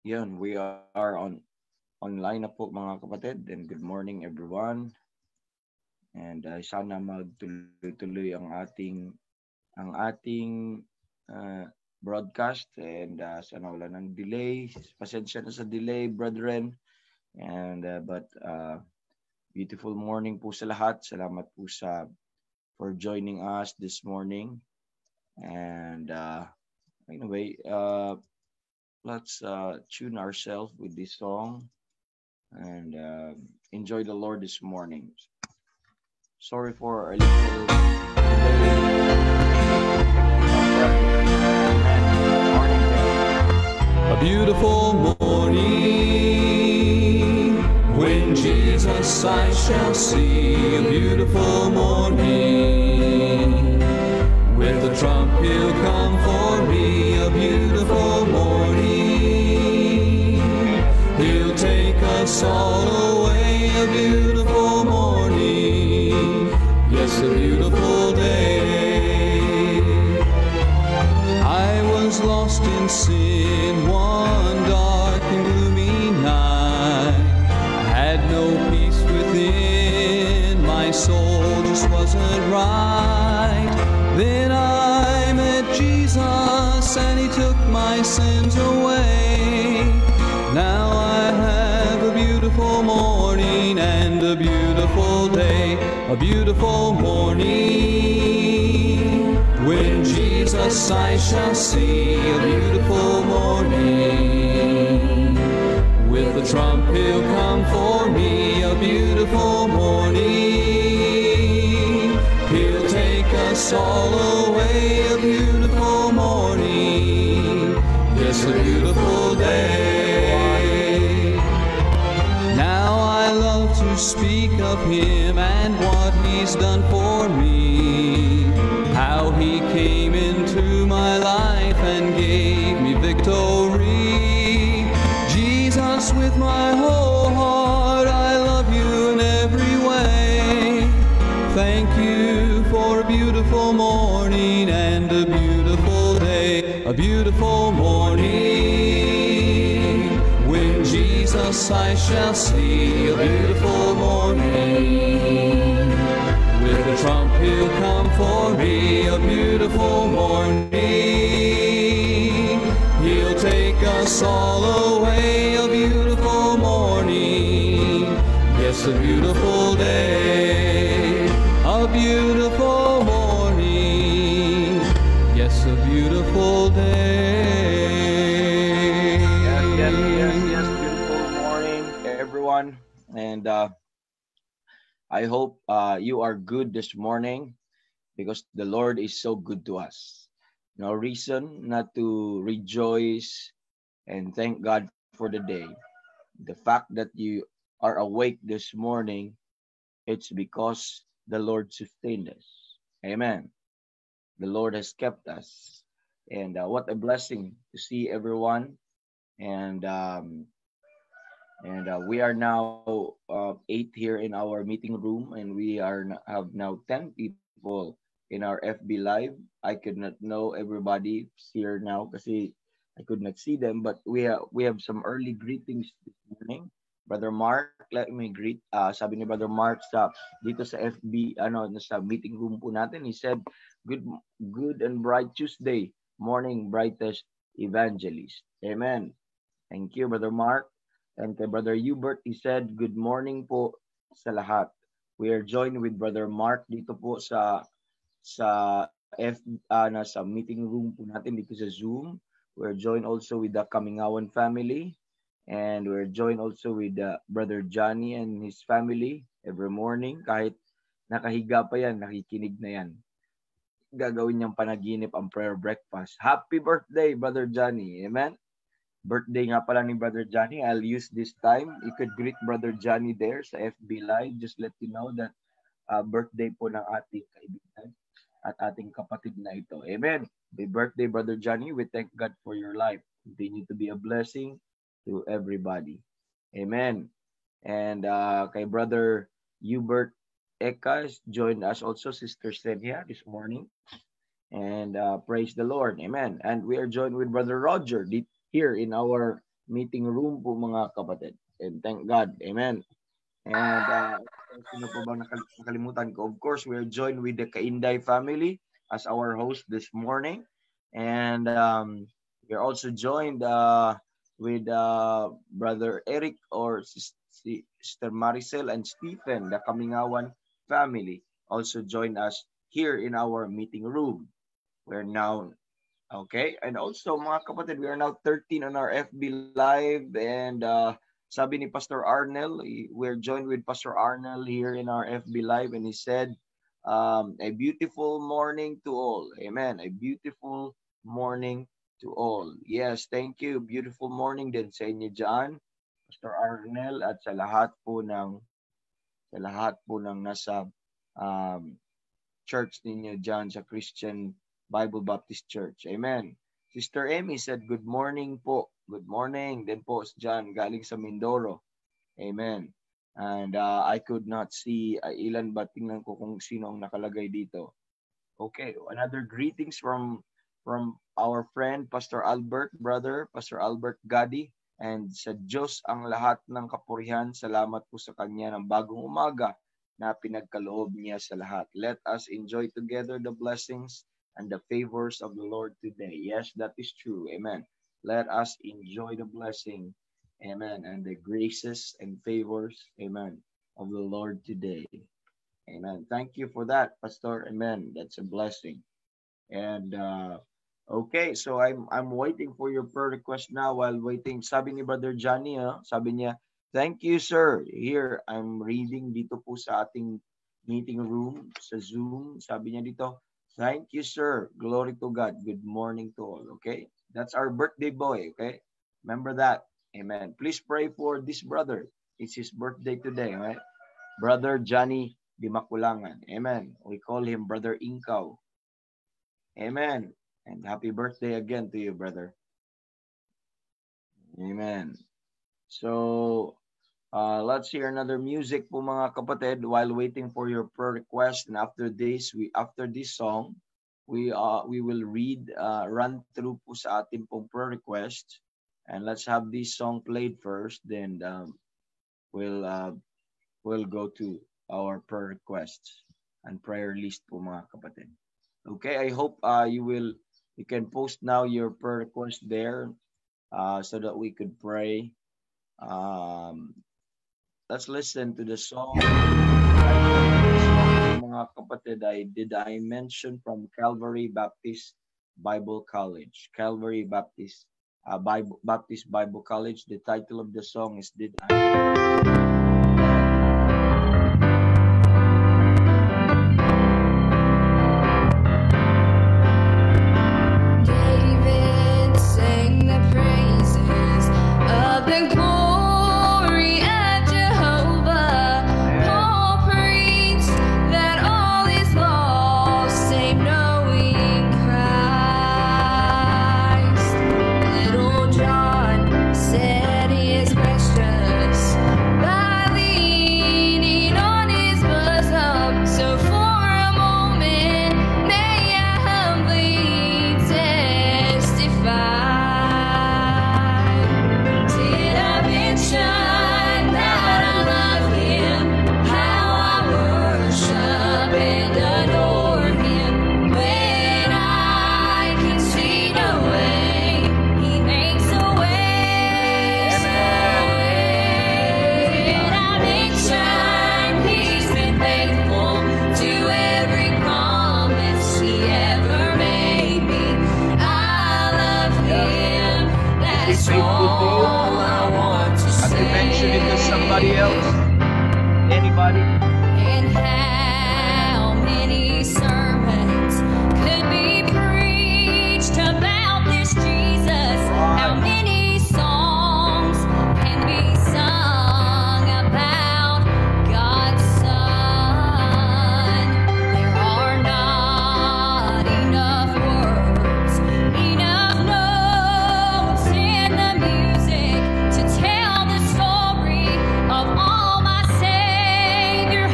Yun, we are online na po mga kapatid, and good morning everyone. And sana magtuloy-tuloy ang ating broadcast, and sana wala ng delay. Pasensya na sa delay, brethren. And beautiful morning po sa lahat. Salamat po for joining us this morning. And anyway, let's tune ourselves with this song and enjoy the Lord this morning. Sorry for a little A beautiful morning when Jesus I shall see. A beautiful morning with the trump he'll come for me. A beautiful morning he'll take us all away. A beautiful morning, yes, a beautiful day. I was lost in sin one dark and gloomy night. I had no peace within, my soul just wasn't right. Then I met Jesus and he took my sins away. Now I have a beautiful morning and a beautiful day. A beautiful morning when Jesus I shall see. A beautiful morning with the trump he'll come for me. A beautiful morning he'll take us all away. A beautiful morning, yes, a beautiful day. Now I love to speak of him and what he's done for me, how he came into my life and gave me victory. Jesus, with my whole heart, I love you in every way. Thank you for a beautiful morning and a beautiful day. A beautiful morning when Jesus I shall see. A beautiful morning with the trump he'll come for me. A beautiful morning he'll take us all away. A beautiful morning, yes, a beautiful day. A beautiful morning, yes, a beautiful day. Yes. Beautiful morning, everyone. And I hope you are good this morning because the Lord is so good to us. No reason not to rejoice and thank God for the day. The fact that you are awake this morning, it's because the Lord sustained us. Amen. The Lord has kept us. And what a blessing to see everyone. And we are now eight here in our meeting room, and have now 10 people in our FB Live. I could not know everybody here now kasi I could not see them, but we have some early greetings this morning. Brother Mark, let me greet. Sabi ni Brother Mark dito sa FB, sa meeting room po natin, he said, good good and bright Tuesday morning, brightest evangelist. Amen. Thank you, Brother Mark. And kay Brother Hubert, he said, good morning po sa lahat. We are joined with Brother Mark dito po sa meeting room po natin dito sa Zoom. We're joined also with the Kamingawan family, and we're joined also with Brother Johnny and his family every morning. Kahit nakahiga pa yan, nakikinig na yan. Gagawin niyang panaginip ang prayer breakfast. Happy birthday, Brother Johnny. Amen? Birthday nga pala ni Brother Johnny. I'll use this time. You could greet Brother Johnny there sa FB Live. Just let you know that birthday po ng ating kaibigan at ating kapatid na ito. Amen. Happy birthday, Brother Johnny. We thank God for your life. Continue to be a blessing to everybody. Amen. And kay Brother Hubert Eka joined us also, Sister Senia, this morning. And praise the Lord. Amen. And we are joined with Brother Roger here in our meeting room po mga kapatid. And thank God. Amen. And sino po bang nakalimutan ko? Of course, we are joined with the Kainday family as our host this morning. And we're also joined with Brother Eric or Sister Maricel and Stephen, the Kamingawan family, also join us here in our meeting room. We're now, okay, and also mga kapatid, we are now 13 on our FB Live, and sabi ni Pastor Arnel, we're joined with Pastor Arnel here in our FB Live, and he said, a beautiful morning to all. Amen. A beautiful morning to all. Yes, thank you. Beautiful morning din sa inyo dyan, Pastor Arnel, at sa lahat po ng nasa church ninyo dyan sa Christian Bible Baptist Church. Amen. Sister Amy said, good morning po. Good morning. Then po dyan, galing sa Mindoro. Amen. And I could not see ilan ba, tingnan ko kung sino ang nakalagay dito. Okay, another greetings from our friend Pastor Albert, brother Pastor Albert Gadi, and sa Diyos ang lahat ng kapurihan. Salamat po sa kanya ng bagong umaga na pinagkaloob niya sa lahat. Let us enjoy together the blessings and the favors of the Lord today. Yes, that is true. Amen. Let us enjoy the blessing, amen, and the graces and favors, amen, of the Lord today. Amen. Thank you for that, Pastor. Amen. That's a blessing. And okay, so I'm waiting for your prayer request now. While waiting, sabi ni Brother Johnny, sabi niya, thank you, sir. Here, I'm reading dito po sa ating meeting room, sa Zoom. Sabi niya dito, thank you, sir. Glory to God. Good morning to all. Okay? That's our birthday boy. Okay? Remember that. Amen. Please pray for this brother. It's his birthday today. Right? Brother Johnny Dimakulangan. Amen. We call him Brother Inkaw. Amen. And happy birthday again to you, brother. Amen. So, let's hear another music po mga kapatid while waiting for your prayer request. And after this song, we will run through po sa ating pong prayer request. And let's have this song played first. Then we'll go to our prayer requests and prayer list po mga kapatid. Okay, I hope you can post now your prayer request there so that we could pray. Let's listen to the song. Mga kapatid, I mention from Calvary Baptist Bible College. Calvary Baptist Bible College. The title of the song is Did I... Somebody else? Anybody? And how many sermons could be preached about this Jesus? How many songs can be sung about God's Son? There are not enough words, enough notes in the music to tell the story of all my Savior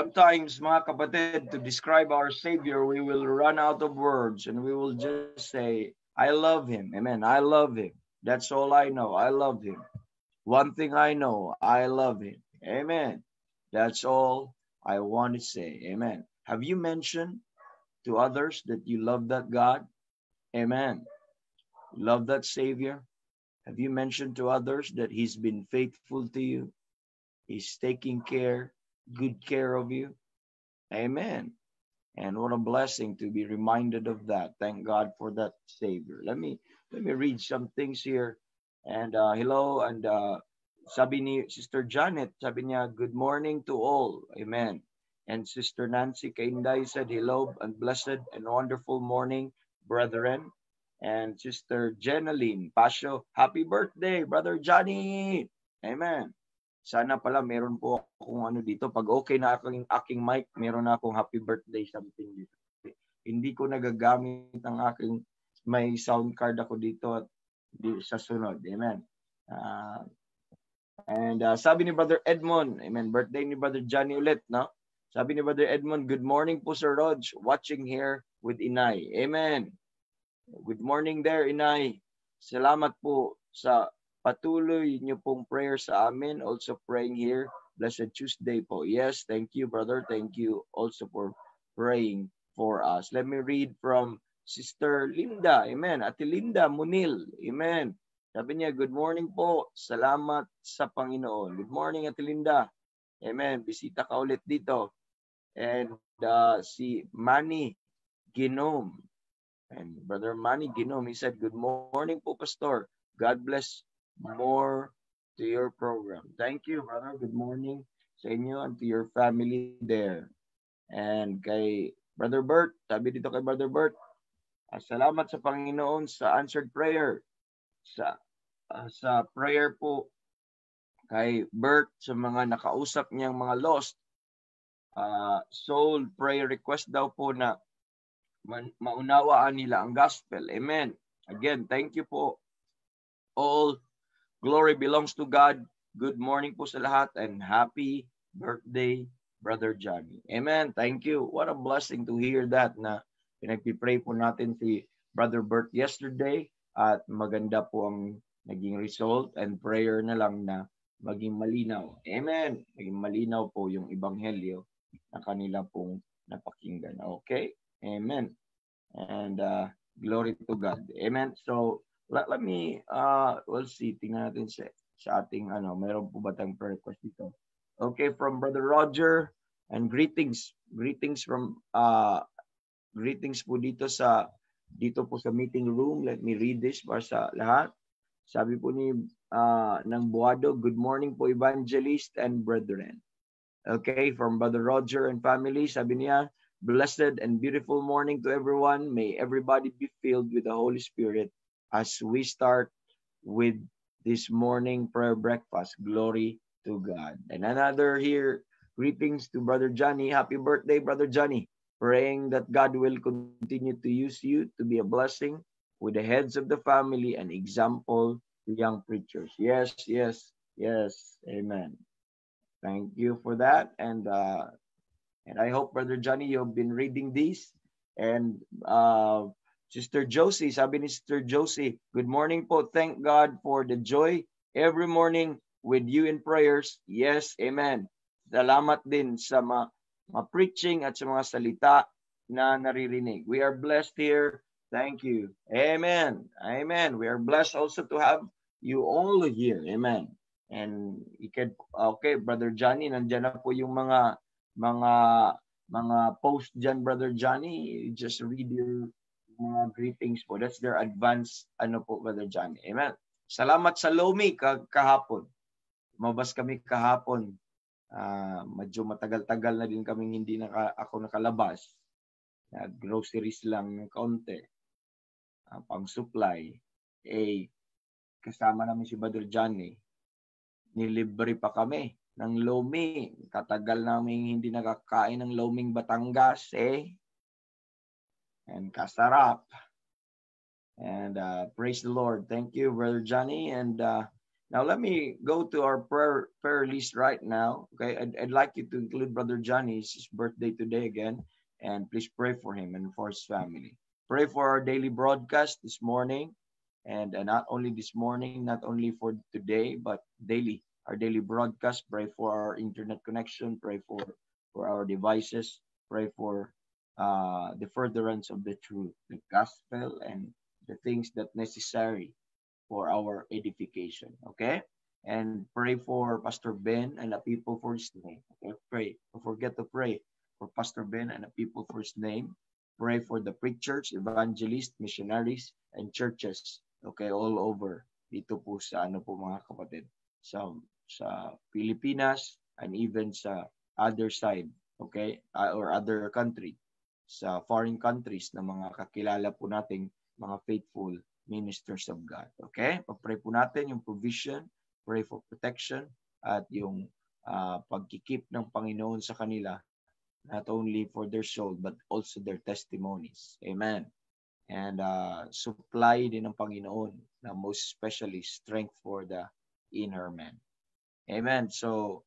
Sometimes, mga kapatid, to describe our Savior, we will run out of words and we will just say, I love Him. Amen. I love Him. That's all I know. I love Him. One thing I know, I love Him. Amen. That's all I want to say. Amen. Have you mentioned to others that you love that God? Amen. Love that Savior? Have you mentioned to others that He's been faithful to you? He's taking good care of you? Amen. And what a blessing to be reminded of that. Thank God for that Savior. Let me read some things here. And hello, and sabi ni Sister Janet, sabi niya, good morning to all. Amen. And Sister Nancy Kainday said, hello and blessed and wonderful morning, brethren. And Sister Jenaline Pasio, happy birthday, Brother Johnny. Amen. Sana pala meron po akong ano dito. Pag okay na aking mic, meron na akong happy birthday something dito. Hindi ko nagagamit ang aking may sound card ako dito at sa sunod. Amen. Sabi ni Brother Edmond, amen, birthday ni Brother Johnny ulit, no? Sabi ni Brother Edmond, good morning po Sir Rog, watching here with Inay. Amen. Good morning there, Inay. Salamat po sa patuloy niyo pong prayer sa amin. Also praying here. Blessed Tuesday po. Yes, thank you, brother. Thank you also for praying for us. Let me read from Sister Linda. Amen. Ate Linda Munil. Amen. Sabi niya, good morning po. Salamat sa Panginoon. Good morning, Ate Linda. Amen. Bisita ka ulit dito. And si Manny Ginom. And Brother Manny Ginom, he said, good morning po, Pastor. God bless more to your program. Thank you, brother. Good morning sa inyo and to your family there. And kay Brother Bert, sabi dito kay Brother Bert, salamat sa Panginoon sa answered prayer. Sa prayer po kay Bert sa mga nakausap niyang mga lost soul prayer request daw po na maunawaan nila ang gospel. Amen. Again, thank you po. All glory belongs to God. Good morning po sa lahat and happy birthday, Brother Johnny. Amen. Thank you. What a blessing to hear that na pinagpipray po natin si Brother Bert yesterday at maganda po ang naging result and prayer na lang na maging malinaw. Amen. Maging malinaw po yung ebanghelyo na kanila pong napakinggan. Okay? Amen. And glory to God. Amen. So, let me, we'll see, tingnan natin sa ating, mayroon po ba tayong prayer request dito? Okay, from Brother Roger, and greetings from, greetings po dito po sa meeting room. Let me read this para sa lahat. Sabi po ni, ng Buado, good morning po evangelist and brethren. Okay, from Brother Roger and family, sabi niya, blessed and beautiful morning to everyone. May everybody be filled with the Holy Spirit as we start with this morning prayer breakfast. Glory to God. And another here, greetings to Brother Johnny. Happy birthday, Brother Johnny. Praying that God will continue to use you to be a blessing with the heads of the family and example to young preachers. Yes, yes, yes. Amen. Thank you for that. And I hope, Brother Johnny, you've been reading these. And Sister Josie, sabi ni Sister Josie, good morning po. Thank God for the joy every morning with you in prayers. Yes, amen. Salamat din sa mga preaching at sa mga salita na naririnig. We are blessed here. Thank you. Amen. Amen. We are blessed also to have you all here. Amen. And you can, okay, Brother Johnny, nandiyan na po yung mga post dyan, Brother Johnny. You just read your mga greetings po. That's their advance, Brother Johnny. Amen. Salamat sa Lomi kahapon. Mabas kami kahapon. Medyo matagal-tagal na din kami hindi ako nakalabas. Groceries lang ng kaunti. Pang-supply. Kasama namin si Brother Johnny. Nilibre pa kami ng Lomi. Katagal namin hindi nakakain ng Loming Batangas. And kasarap. And praise the Lord. Thank you, Brother Johnny. And Now, let me go to our prayer list right now. Okay, I'd like you to include Brother Johnny. It's his birthday today again. And please pray for him and for his family. Pray for our daily broadcast this morning. And not only this morning, not only for today, but daily. Our daily broadcast. Pray for our internet connection. Pray for our devices. Pray for the furtherance of the truth, the gospel, and the things that necessary for our edification. Okay? And pray for Pastor Ben and the people for his name. Okay? Pray. Don't forget to pray for Pastor Ben and the people for his name. Pray for the preachers, evangelists, missionaries, and churches. Okay, all over dito po sa ano po mga kapatid. Sa Pilipinas and even sa other side, okay? Or other country. Sa foreign countries na mga kakilala po nating mga faithful ministers of God. Okay? Pag-pray po natin yung provision, pray for protection, at yung pagkikip ng Panginoon sa kanila, not only for their soul, but also their testimonies. Amen. And supply din ng Panginoon na most especially strength for the inner man. Amen. So,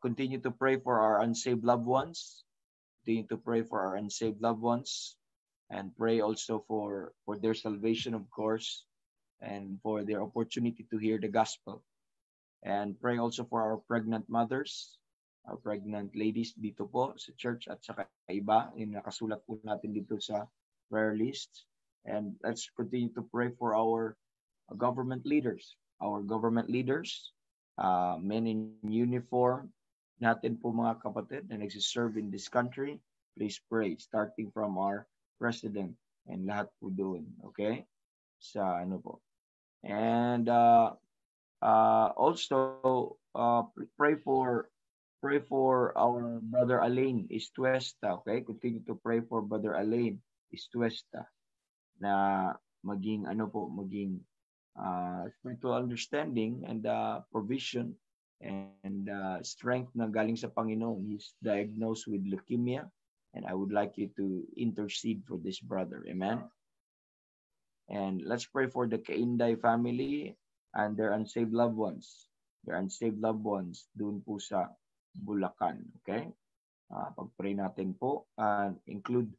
continue to pray for our unsaved loved ones. Continue to pray for our unsaved loved ones. And pray also for their salvation, of course, and for their opportunity to hear the gospel. And pray also for our pregnant mothers, our pregnant ladies dito po sa church at sa iba. Yung nakasulat po natin dito sa prayer list. And let's continue to pray for our government leaders. Our government leaders, men in uniform, natin po mga kapatid na nagsiserve in this country. Please pray, starting from our president and lahat po doon, okay? Sa ano po. And also pray for our brother Alain Istuesta, okay? Continue to pray for brother Alain Istuesta na maging spiritual understanding and provision and strength na galing sa Panginoon. He's diagnosed with leukemia. And I would like you to intercede for this brother. Amen. And let's pray for the Kainday family and their unsaved loved ones. Their unsaved loved ones doon po sa Bulacan. Okay? Pag-pray natin po. Include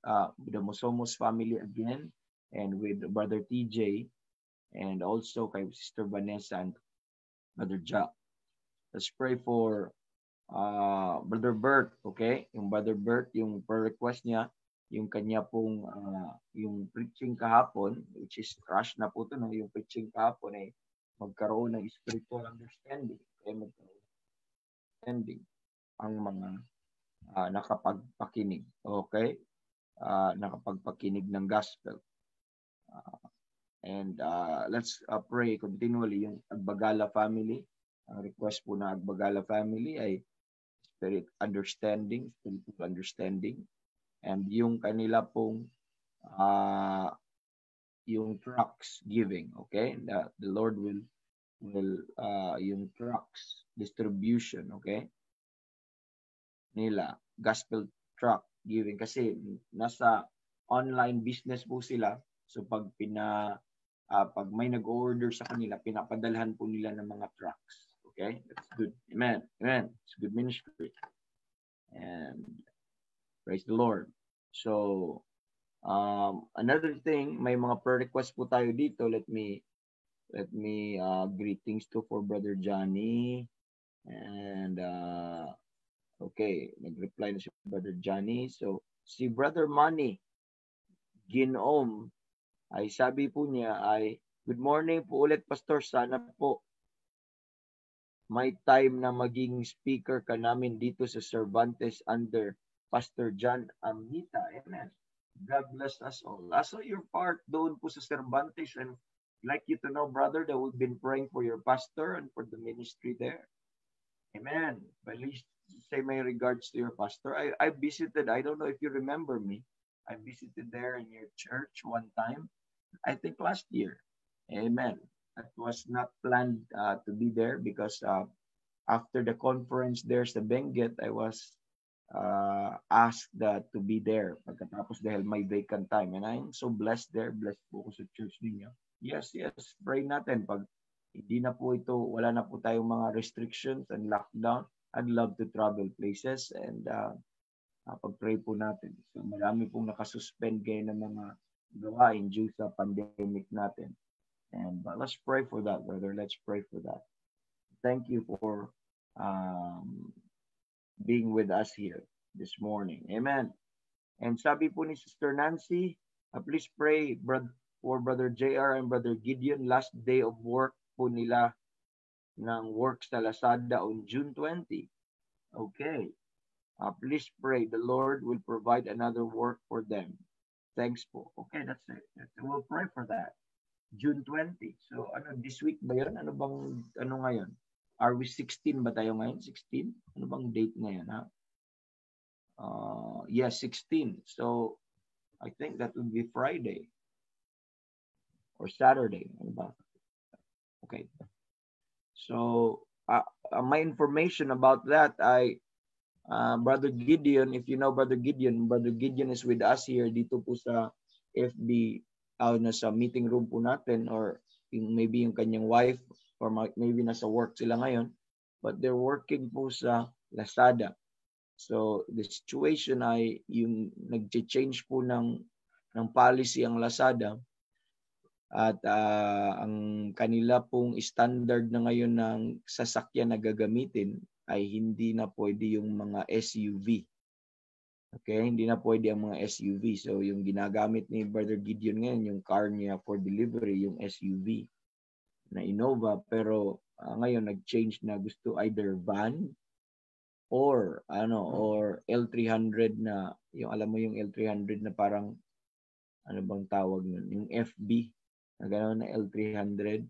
the Musomos family again and with Brother TJ and also kay Sister Vanessa and Brother Jack. Let's pray for Brother Bert, okay? Yung Brother Bert, yung prayer request niya, yung kanya pong yung preaching kahapon, which is rush na po ito, no? Yung preaching kahapon ay magkaroon ng spiritual understanding. Okay? Magkaroon ng understanding ang mga nakapagpakinig. Okay? Nakapagpakinig ng gospel. And let's pray continually yung Agbagala family. Ang request po na Agbagala family ay spiritual understanding, and yung kanila pong yung trucks giving, okay? The Lord will yung trucks distribution, okay? Nila gospel truck giving kasi nasa online business po sila, so pag may nag-order sa kanila, pinapadalhan po nila ng mga trucks. Okay, that's good. Amen. Amen. It's good ministry. And praise the Lord. So, another thing, may mga prayer requests po tayo dito. Let me greetings to for Brother Johnny. And okay, nag-reply na si Brother Johnny. So, si Brother Manny Ginom ay sabi po niya ay, good morning po ulit, Pastor. Sana po may time na maging speaker ka namin dito sa Cervantes under Pastor John Amita. Amen. God bless us all. So your part doon po sa Cervantes, and I'd like you to know, brother, that we've been praying for your pastor and for the ministry there. Amen. But at least say my regards to your pastor. I visited, I don't know if you remember me, I visited there in your church one time, I think last year. Amen. It was not planned to be there because after the conference there sa Benguet, I was asked to be there pagkatapos dahil may vacant time. And I'm so blessed there. Blessed po ko sa church ninyo. Yes. Pray natin. Pag hindi na po ito, wala na po tayong mga restrictions and lockdown. I'd love to travel places and pag-pray po natin. So marami pong nakasuspend kayo ng mga gawain due sa pandemic natin. And let's pray for that, brother. Let's pray for that. Thank you for being with us here this morning. Amen. And sabi po ni Sister Nancy, please pray for Brother JR and Brother Gideon. Last day of work po nila ng work sa Lazada on June 20. Okay. Please pray the Lord will provide another work for them. Thanks po. Okay, that's it. We'll pray for that. June 20. So, this week ba yun? Ano ngayon? Are we 16 ba tayo ngayon? 16? Ano bang date ngayon, ha? Yes, 16. So, I think that would be Friday or Saturday. Ano ba? Okay. So, my information about that, Brother Gideon, if you know Brother Gideon is with us here dito po sa FB, nasa meeting room po natin, or maybe yung kanyang wife, or maybe nasa work sila ngayon, but they're working po sa Lazada. So the situation ay yung nag-change po ng policy ang Lazada, at ang kanila pong standard na ngayon ng sasakyan na gagamitin ay hindi na pwede yung mga SUV. Okay, hindi na pwede ang mga SUV. So yung ginagamit ni Brother Gideon ngayon, yung car niya for delivery, yung SUV na Innova, pero ngayon nag-change na, gusto either van or or L300 na, yung alam mo yung L300 na parang ano bang tawag nun, yung FB na gano'n na L300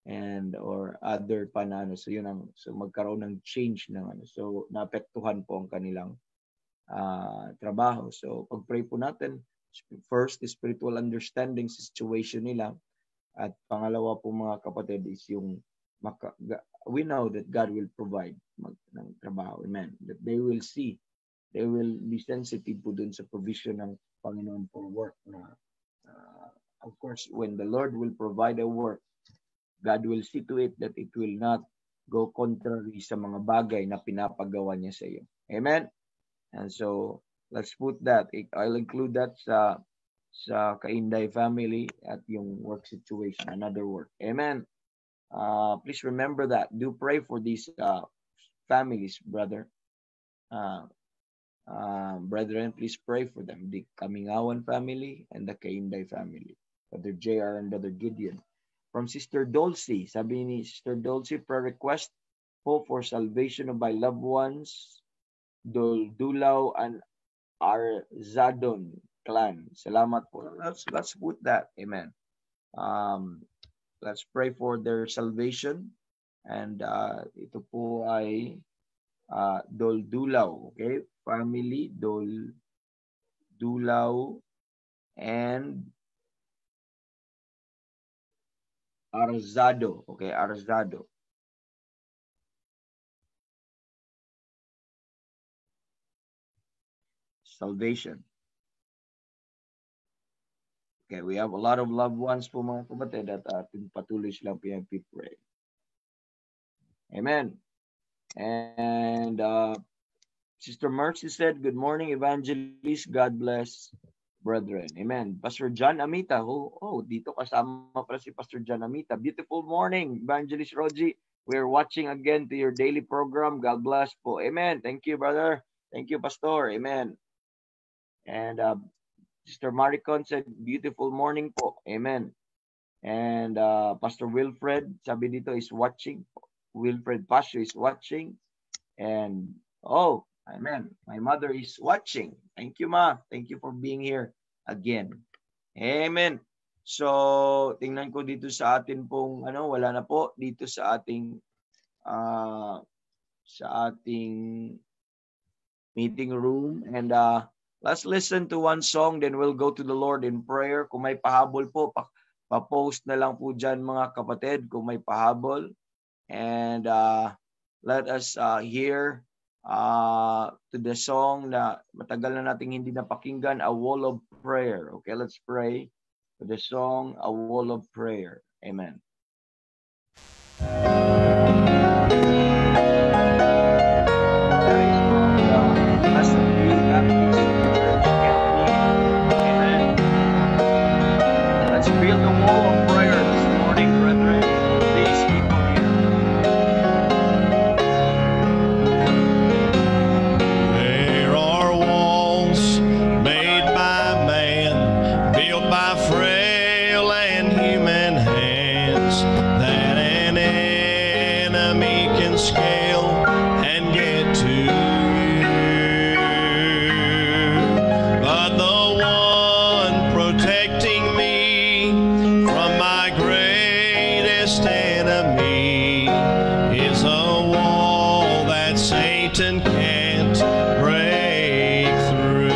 and or other pa na so yun ang, so magkaroon ng change ng so naapektuhan po ang kanilang trabaho. So pag-pray po natin, first the spiritual understanding situation nila, at pangalawa po mga kapatid is yung we know that God will provide ng trabaho. Amen. That they will see, they will be sensitive po dun sa provision ng Panginoon for work na of course when the Lord will provide a work, God will see to it that it will not go contrary sa mga bagay na pinapagawa niya sa iyo. Amen? And so, let's put that. I'll include that sa Kainday family at yung work situation, another work. Amen? Please remember that. Do pray for these families, brother. Brethren, please pray for them. The Kamingawan family and the Kainday family. Brother JR and Brother Gideon. From Sister Dulcie, sabi ni Sister Dulcie, prayer request po for salvation of my loved ones, Dulaw and Arzadon clan. Salamat po. Let's put that. Amen. Let's pray for their salvation. And ito po ay Dulaw. Okay? Family, Dulaw and Arzado. Okay, Arzado. Salvation. Okay, we have a lot of loved ones po mga kapatid at patuloy silang pinag-pray. Amen. And Sister Mercy said, good morning, evangelist. God bless, brethren. Amen. Pastor John Amita. Dito kasama pala si Pastor John Amita. Beautiful morning, Evangelist Rogie. We're watching again to your daily program. God bless po. Amen. Thank you, brother. Thank you, Pastor. Amen. And Sister Maricon said, beautiful morning po. Amen. And Pastor Wilfred, sabi dito, is watching. Wilfred Pasio is watching. And, amen. My mother is watching. Thank you, Ma. Thank you for being here again. Amen. So, tingnan ko dito sa atin pong, wala na po dito sa ating meeting room. And let's listen to one song, then we'll go to the Lord in prayer. Kung may pahabol po, pa-post na lang po dyan mga kapatid kung may pahabol. And let us hear to the song na matagal na nating hindi napakinggan, A Wall of Prayer. Okay, let's pray to the song, A Wall of Prayer. Amen. Let's build a wall of prayer this morning, brethren. These people here. There are walls made by man, built by frail and human hands, that an enemy can scale and get to you. But the one protecting me from my greatest enemy is a wall that Satan can't break through.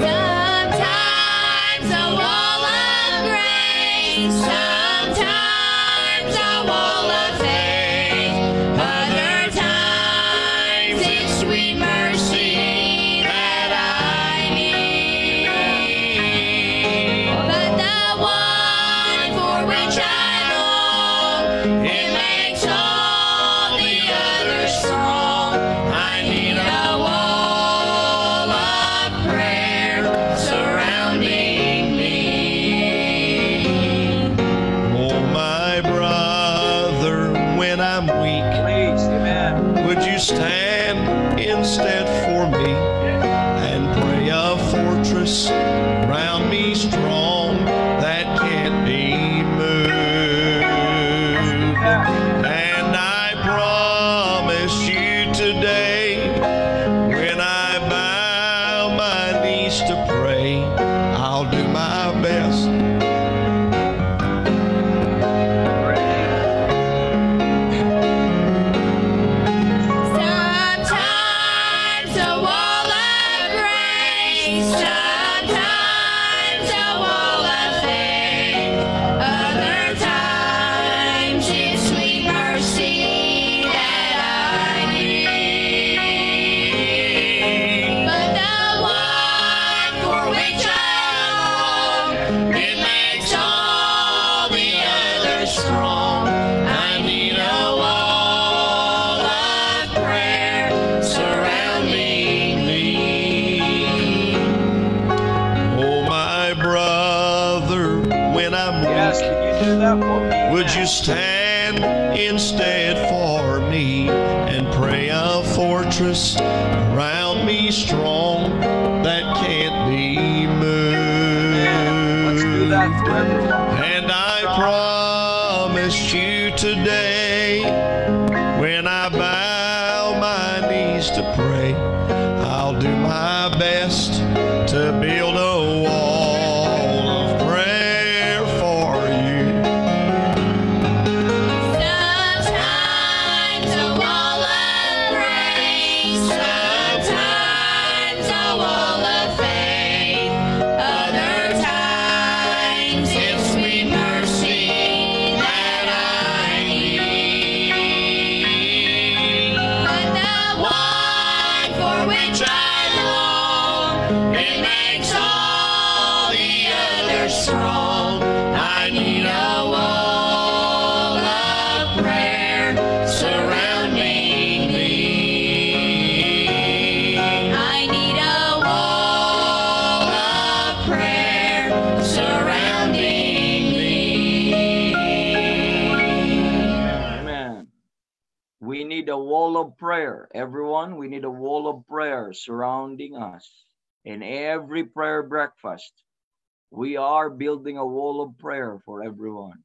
Sometimes a wall of grace, sometimes a wall of faith, other times it's sweet mercy that I need. But the one for which I long, it makes all the others strong. I need a wall of prayer surrounding me. Oh, my brother, when I'm weak, Please, amen. would you stand instead for me and pray a fortress round me strong that can't be moved? And I promise you today, when I bow my knees to pray, I'll do my best. Sometimes a wall of grace, sometimes a wall of faith, other times it's sweet mercy that I need. But the one for which I long, it makes all the others strong. I need a wall of prayer surrounding me. Oh, my brother, when I'm Yes, weak, can you do that for me? would you stand instead for me and pray a fortress around me strong that can't be Let's do that moved? for everyone. And I promise you today, when I bow my knees to pray, I'll do my best to build a wall of prayer for you. Sometimes a wall of grace, sometimes a wall of faith, other times it's sweet mercy that I need. But the one for which I long, it makes all the others strong. I need a wall of prayer surrounding me. I need a wall of prayer surrounding me. Amen. We need a wall of prayer. Everyone, we need a wall of prayer surrounding us. In every prayer breakfast, we are building a wall of prayer for everyone.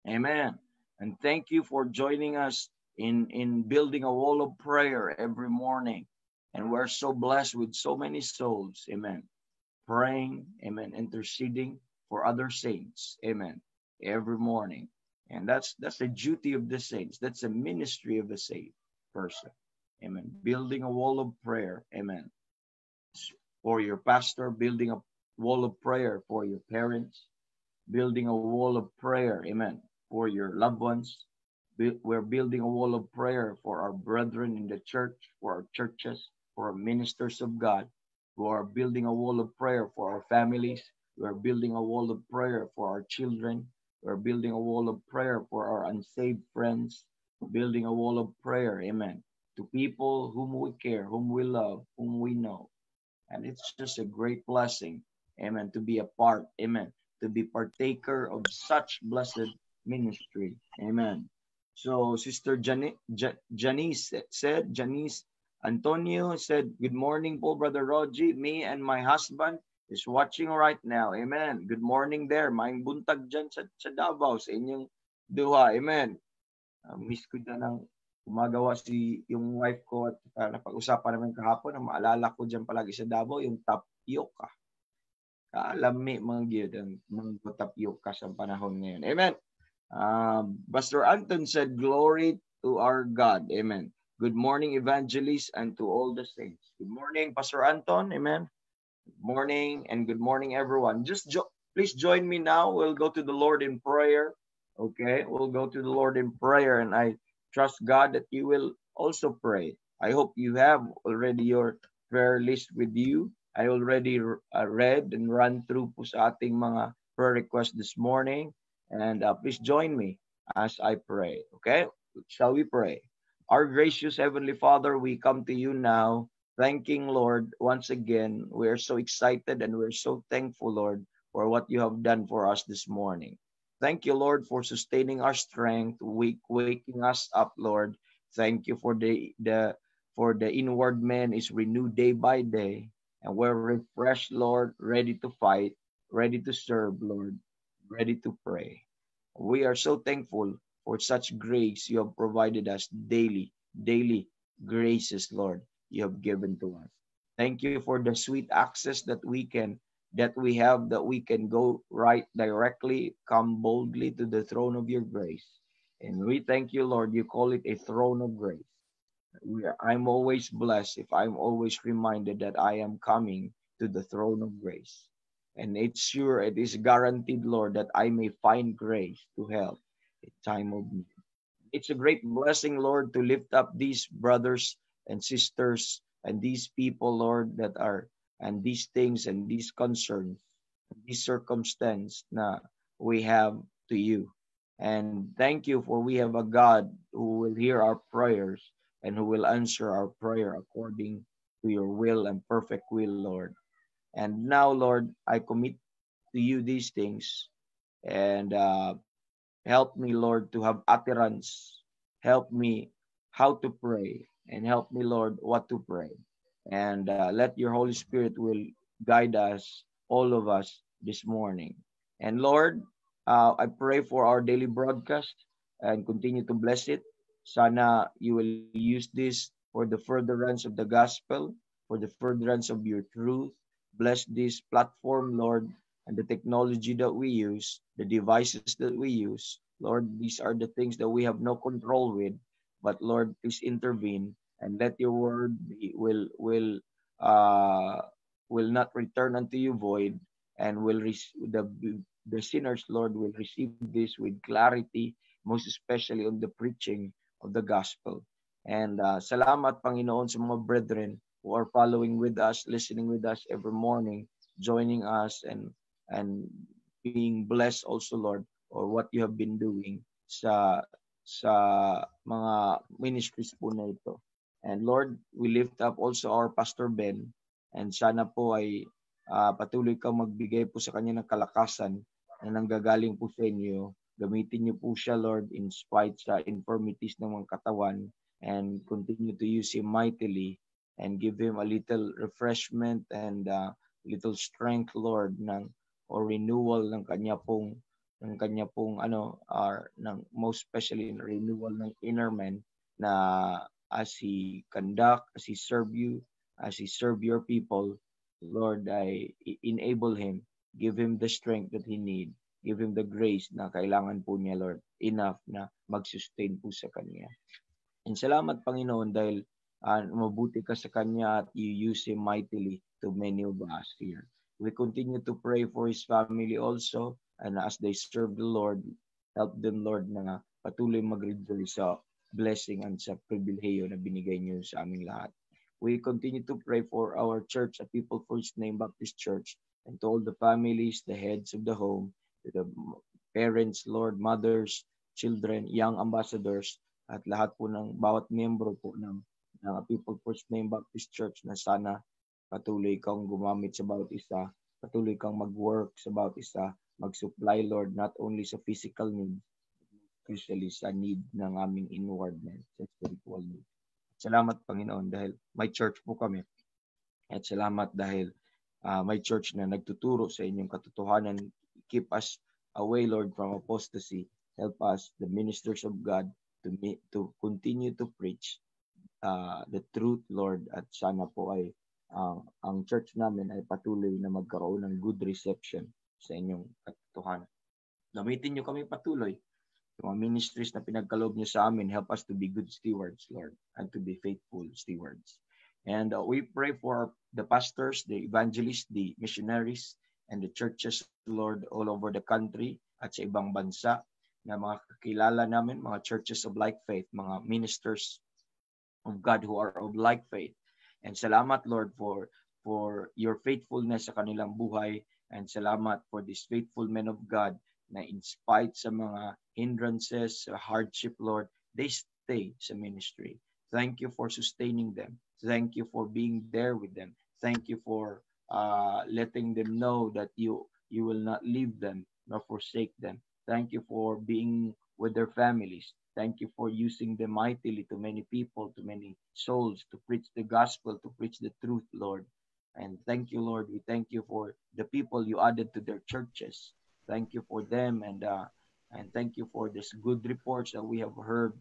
Amen. And thank you for joining us in building a wall of prayer every morning. And we're so blessed with so many souls. Amen. Praying, amen, interceding for other saints. Amen. Every morning. And that's the duty of the saints. That's a ministry of a saved person. Amen. Building a wall of prayer. Amen. For your pastor, building a wall of prayer for your parents, building a wall of prayer, amen, for your loved ones. We're building a wall of prayer for our brethren in the church, for our churches, for our ministers of God. We are building a wall of prayer for our families. We are building a wall of prayer for our children. We're building a wall of prayer for our unsaved friends, building a wall of prayer, amen, to people whom we care, whom we love, whom we know. And it's just a great blessing, amen, to be a part, amen, to be partaker of such blessed ministry, amen. So Sister Janice said, Janice Antonio said, good morning po, Brother Rogie. Me and my husband is watching right now, amen. Good morning there. Maing buntag dyan sa Davao, sa inyong duha, amen. Miss ko na ng gumagawa yung wife ko at napag-usapan namin kahapon na maalala ko dyan palagi sa Davao, yung tapioca. Kaalami mga gyud ang mga tapioca sa panahon ngayon. Amen. Pastor Anton said, glory to our God. Amen. Good morning, evangelists, and to all the saints. Good morning, Pastor Anton. Amen. Good morning, and good morning, everyone. Please join me now. We'll go to the Lord in prayer. Okay, we'll go to the Lord in prayer, and I trust God that you will also pray. I hope you have already your prayer list with you. I already read and run through po sa ating mga prayer requests this morning. And please join me as I pray. Okay, shall we pray? Our gracious Heavenly Father, we come to you now, thanking, Lord, once again. We are so excited and we're so thankful, Lord, for what you have done for us this morning. Thank you, Lord, for sustaining our strength, waking us up, Lord. Thank you for the inward man is renewed day by day, and we're refreshed, Lord, ready to fight, ready to serve, Lord, ready to pray. We are so thankful for such grace you have provided us daily graces, Lord, you have given to us. Thank you for the sweet access that we have, that we can go right directly, come boldly to the throne of your grace. And we thank you, Lord, you call it a throne of grace. I'm always blessed if I'm always reminded that I am coming to the throne of grace. And it's sure, it is guaranteed, Lord, that I may find grace to help in time of need. It's a great blessing, Lord, to lift up these brothers and sisters and these people, Lord, that are, and these things and these concerns, these circumstances na we have to you. And thank you for we have a God who will hear our prayers and who will answer our prayer according to your will and perfect will, Lord. And now, Lord, I commit to you these things, and help me, Lord, to have utterance. Help me how to pray, and help me, Lord, what to pray. And let your Holy Spirit will guide us, all of us, this morning. And Lord, I pray for our daily broadcast and continue to bless it. Sana you will use this for the furtherance of the gospel, for the furtherance of your truth. Bless this platform, Lord, and the technology that we use, the devices that we use. Lord, these are the things that we have no control with. But Lord, please intervene and let your word will not return unto you void, and the sinners, Lord, will receive this with clarity, most especially on the preaching of the gospel. And salamat, Panginoon, sa mga brethren who are following with us, listening with us every morning, joining us and being blessed also, Lord, or what you have been doing sa mga ministries po na ito. And Lord, we lift up also our Pastor Ben, and sana po ay patuloy kang magbigay po sa kanya ng kalakasan na nanggagaling po sa inyo. Gamitin niyo po siya, Lord, in spite sa infirmities ng mga katawan, and continue to use him mightily and give him a little refreshment and little strength, Lord, or renewal ng kanya pong most especially in renewal ng inner man, na as he serve you, as he serve your people, Lord, I enable him, give him the strength that he need, give him the grace na kailangan po niya, Lord, enough na mag-sustain po sa kanya. And salamat, Panginoon, dahil mabuti ka sa kanya at you use him mightily to many of us here. We continue to pray for his family also, and as they serve the Lord, help them, Lord, na patuloy mag-rejoice sa blessing and sa pribilehiyo na binigay niyo sa aming lahat. We continue to pray for our church, a People First Name Baptist Church, and to all the families, the heads of the home, to the parents, Lord, mothers, children, young ambassadors, at lahat po ng bawat miyembro po ng People First Name Baptist Church na sana patuloy kang gumamit sa bawat isa, patuloy kang mag-work sa bawat isa, mag-supply, Lord, not only sa physical need, especially sa need ng aming inward man, sa spiritual need. Salamat, Panginoon, dahil may church po kami. At salamat dahil may church na nagtuturo sa inyong katotohanan. Keep us away, Lord, from apostasy. Help us, the ministers of God, to continue to preach the truth, Lord. At sana po ay ang church namin ay patuloy na magkaroon ng good reception sa inyong katotohanan. Gamitin niyo kami patuloy. Yung mga ministries na pinagkaloob niyo sa amin, help us to be good stewards, Lord, and to be faithful stewards. And we pray for the pastors, the evangelists, the missionaries, and the churches, Lord, all over the country at sa ibang bansa na mga kakilala namin, mga churches of like faith, mga ministers of God who are of like faith. And salamat, Lord, for your faithfulness sa kanilang buhay, and salamat for this faithful men of God na in spite sa mga hindrances, hardship, Lord, they stay sa ministry. Thank you for sustaining them. Thank you for being there with them. Thank you for letting them know that you will not leave them nor forsake them. Thank you for being with their families. Thank you for using them mightily to many people, to many souls, to preach the gospel, to preach the truth, Lord. And thank you, Lord. We thank you for the people you added to their churches. Thank you for them, and thank you for this good reports that we have heard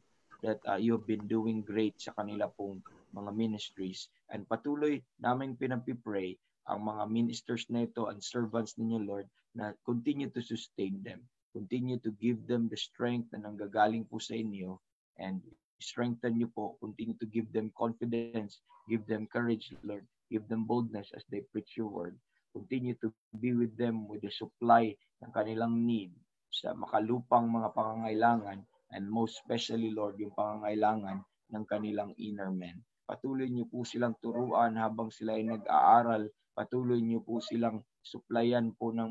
that you have been doing great sa kanila pong mga ministries. And patuloy namin pinapipray ang mga ministers na ito and servants ninyo, Lord, na continue to sustain them. Continue to give them the strength na nanggagaling po sa inyo, and strengthen niyo po. Continue to give them confidence, give them courage, Lord. Give them boldness as they preach your word. Continue to be with them with the supply ng kanilang need sa makalupang mga pangangailangan, and most especially, Lord, yung pangangailangan ng kanilang inner man. Patuloy niyo po silang turuan habang sila ay nag-aaral. Patuloy niyo po silang supplyan po ng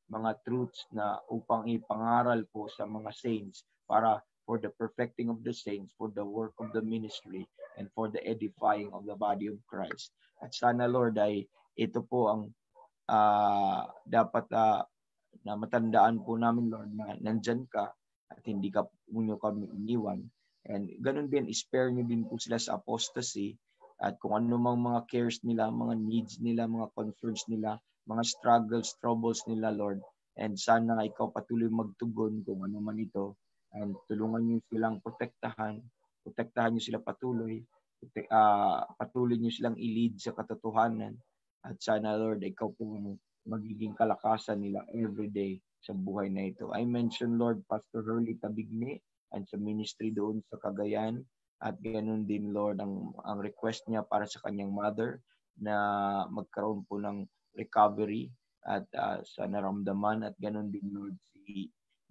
mga truths na upang ipangaral po sa mga saints para for the perfecting of the saints, for the work of the ministry, and for the edifying of the body of Christ. At sana, Lord, ay ito po ang dapat na matandaan po namin, Lord, na nandyan ka at hindi ka nyo kami iniwan. And ganun din, spare nyo din po sila sa apostasy, at kung ano mang mga cares nila, mga needs nila, mga concerns nila, mga struggles, troubles nila, Lord. And sana ikaw patuloy magtugon kung ano man ito. And tulungan niyo silang protektahan niyo sila patuloy. Patuloy niyo silang i-lead sa katotohanan. At sana, Lord, ikaw po magiging kalakasan nila everyday sa buhay na ito. I mentioned, Lord, Pastor Hurley Tabigni and sa ministry doon sa Cagayan. At ganoon din, Lord, ang request niya para sa kanyang mother na magkaroon po ng recovery at sa naramdaman. At ganoon din, Lord,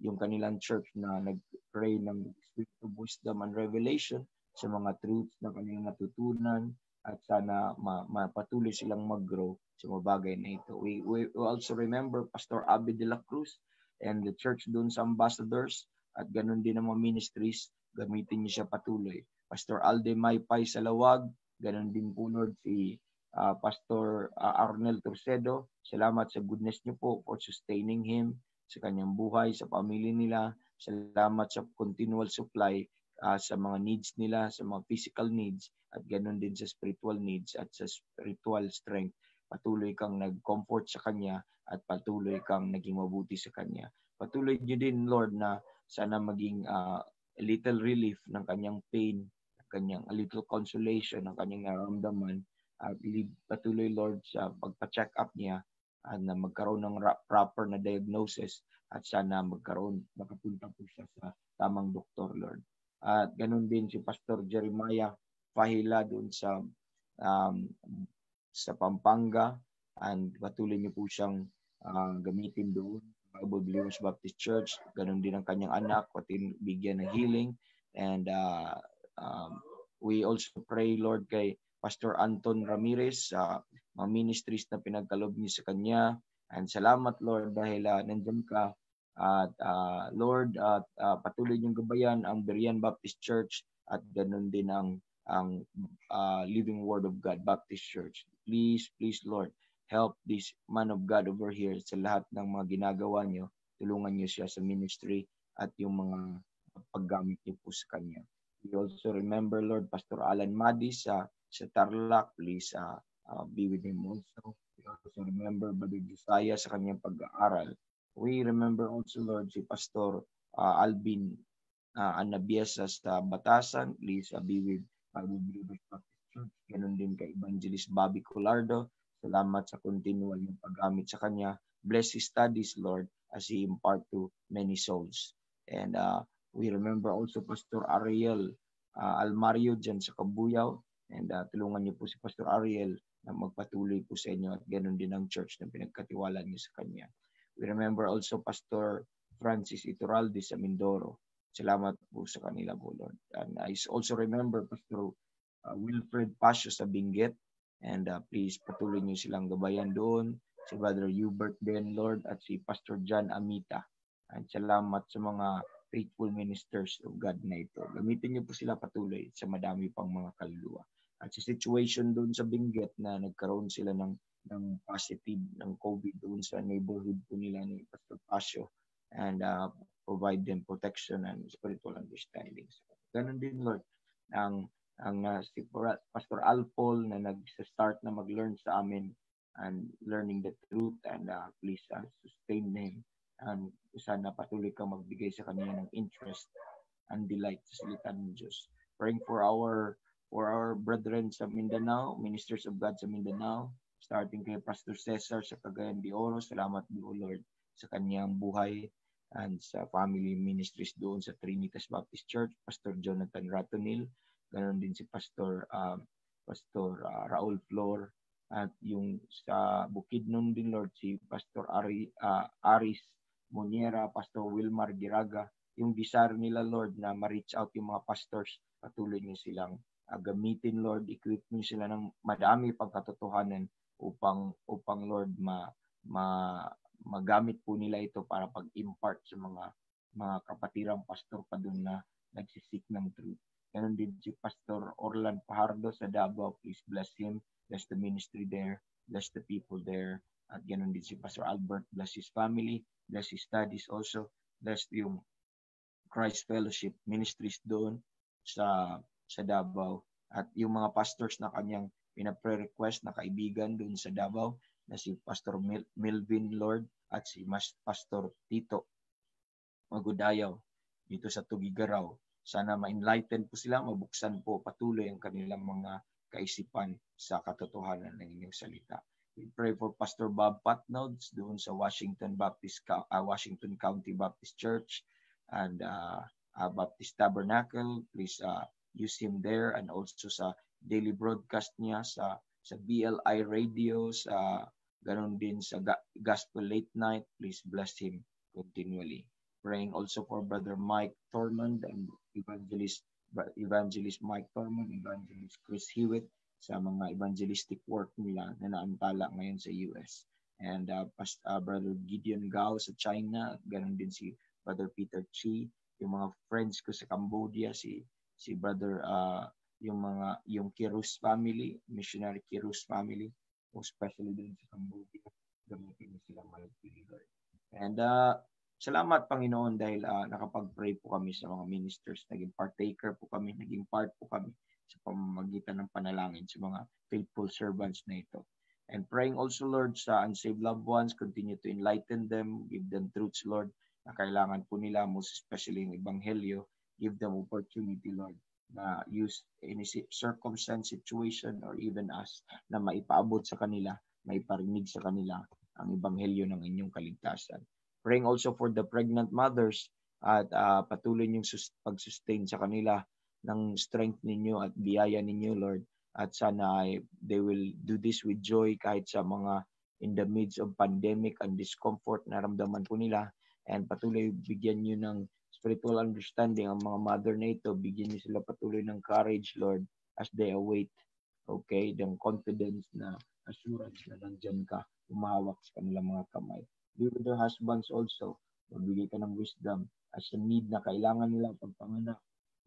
yung kanilang church na nag-pray ng spirit of wisdom and revelation sa mga truths na kanilang natutunan, at sana mapatuloy silang mag-grow sa mga bagay na ito. We also remember Pastor Abby de la Cruz and the church doon sa Ambassadors, at ganoon din ang mga ministries, gamitin niyo siya patuloy. Pastor Alde Maypay sa Lawag, ganoon din po, Lord, si Pastor Arnel Torcedo. Salamat sa goodness niyo po for sustaining him sa kanyang buhay, sa pamilya nila. Salamat sa continual supply sa mga needs nila, sa mga physical needs, at ganoon din sa spiritual needs at sa spiritual strength. Patuloy kang nag-comfort sa kanya at patuloy kang naging mabuti sa kanya. Patuloy niyo din, Lord, na sana maging a little relief ng kanyang pain, a little consolation ng kanyang nararamdaman. At patuloy, Lord, sa pagpa-check up niya at na magkaroon ng proper na diagnosis, at sana makapunta po siya sa tamang doktor, Lord. At ganun din si Pastor Jeremiah Fahila doon sa Pampanga, and patuloy niyo po siyang gamitin doon, Bible Believers Baptist Church. Ganun din ang kanyang anak, pati bigyan ng healing. And we also pray, Lord, kay Pastor Anton Ramirez, mga ministries na pinagkaloob niyo sa kanya. And salamat, Lord, dahil nandyan ka At Lord, at patuloy niyong gabayan ang Berean Baptist Church at ganun din ang Living Word of God Baptist Church. Please, please Lord, help this man of God over here sa lahat ng mga ginagawa niyo. Tulungan niyo siya sa ministry at yung mga paggamit niyo po sa kanya. We also remember, Lord, Pastor Alan Madis sa Tarlac. Please be with him also. We also remember Brother Josiah sa kanyang pag-aaral. We remember also, Lord, si Pastor Alvin Anabiesa sa Batasan. Please be with Bible Believers Baptist Church. Ganun din kay Evangelist Bobby Colardo. Salamat sa continual yung paggamit sa kanya. Bless his studies, Lord, as he impart to many souls. And we remember also Pastor Ariel Almario dyan sa Kabuyaw. And tulungan niyo po si Pastor Ariel na magpatuloy po sa inyo at ganun din ang church na pinagkatiwala niyo sa kanya. We remember also Pastor Francis Iturralde sa Mindoro. Salamat po sa kanila po, Lord. And I also remember Pastor Wilfred Pasio sa Benguet. And please patuloy niyo silang gabayan doon. Si Brother Hubert din, Lord, at si Pastor John Amita. And salamat sa mga faithful ministers of God na ito. Gamitin niyo po sila patuloy sa madami pang mga kaluluwa. At sa situation doon sa Benguet na nagkaroon sila ng positive ng COVID doon sa neighborhood po nila ni Pastor Pasio, and provide them protection and spiritual understanding. Ganun din, Lord, ang si Pastor Alpol na nag-start na mag-learn sa amin and learning the truth, and please sustain them, and sana patuloy kang magbigay sa kanila ng interest and delight sa salita ng Diyos. Praying for our brethren sa Mindanao, ministers of God sa Mindanao, starting kay Pastor Cesar sa Cagayan de Oro. Salamat po, Lord, sa kanyang buhay and sa family ministries doon sa Trinitas Baptist Church. Pastor Jonathan Ratonil, ganoon din si Pastor Raul Flor, at yung sa Bukidnon din, Lord, si Pastor Aris Moniera, Pastor Wilmar Giraga. Yung desire nila, Lord, na ma-reach out yung mga pastors, patuloy niyo silang gamitin, Lord, equip niyo sila ng madami pang katotohanan upang Lord magamit po nila ito para pag-impart sa mga kapatirang pastor pa doon na nagsisik ng truth. Ganon din si Pastor Orlan Pajardo sa Davao. Please bless him, bless the ministry there, bless the people there. At ganon din si Pastor Albert, bless his family, bless his studies also, bless yung Christ Fellowship Ministries doon sa Davao. At yung mga pastors na kanyang pina-pre-request na kaibigan doon sa Davao na si Pastor Melvin, Lord, at si Pastor Tito Magudayaw dito sa Tugigaraw. Sana ma-enlighten po sila, mabuksan po patuloy ang kanilang mga kaisipan sa katotohanan ng inyong salita. We pray for Pastor Bob Patnods doon sa Washington County Baptist Church and Baptist Tabernacle. Please use him there, and also sa daily broadcast niya sa BLI Radio, sa ganon din sa Gospel Late Night. Please bless him continually. Praying also for Brother Mike Thormond and Evangelist Mike Thormond, Evangelist Chris Hewitt sa mga evangelistic work nila na naantala ngayon sa US. And Brother Gideon Gao sa China, ganon din si Brother Peter Chi, yung mga friends ko sa Cambodia, si Brother yung Kirus family, missionary Kirus family, especially din sa Cambodia, gamitin sila malagpili, Lord. And salamat, Panginoon, dahil nakapag-pray po kami sa mga ministers, naging partaker po kami, naging part po kami sa pamamagitan ng panalangin sa mga faithful servants na ito. And praying also, Lord, sa unsaved loved ones, continue to enlighten them, give them truths, Lord, na kailangan po nila, most especially yung Ebanghelyo. Give them opportunity, Lord, na use any circumstance, situation, or even us, na maipaabot sa kanila, maiparinig sa kanila ang Ebanghelyo ng inyong kaligtasan. Praying also for the pregnant mothers, at patuloy niyong pag-sustain sa kanila ng strength ninyo at biyaya ninyo, Lord. At sana they will do this with joy kahit sa mga in the midst of pandemic and discomfort na ramdaman po nila. And patuloy bigyan nyo ng spiritual understanding ang mga mother na ito. Bigyan nyo sila patuloy ng courage, Lord, as they await, okay, ng confidence na assurance na nandyan ka, umahawak sa kanilang mga kamay. Be with their husbands also. Magbigay ka ng wisdom as sa need na kailangan nila pagpanganak,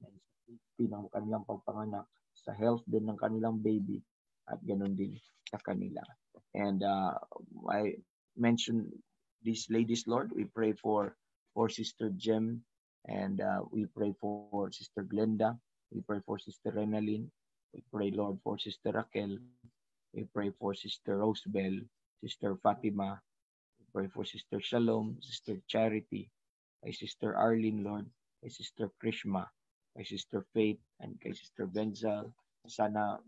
and sa safety ng kanilang pagpanganak, sa health din ng kanilang baby, at ganun din sa kanila. And I mentioned these ladies, Lord. We pray for Sister Jem, and we pray for Sister Glenda. We pray for Sister Renalyn. We pray, Lord, for Sister Raquel. We pray for Sister Rosebell, Sister Fatima. We pray for Sister Shalom, Sister Charity, kay Sister Arlene, Lord, kay Sister Krishma, kay Sister Faith, and kay Sister Benzal. Sana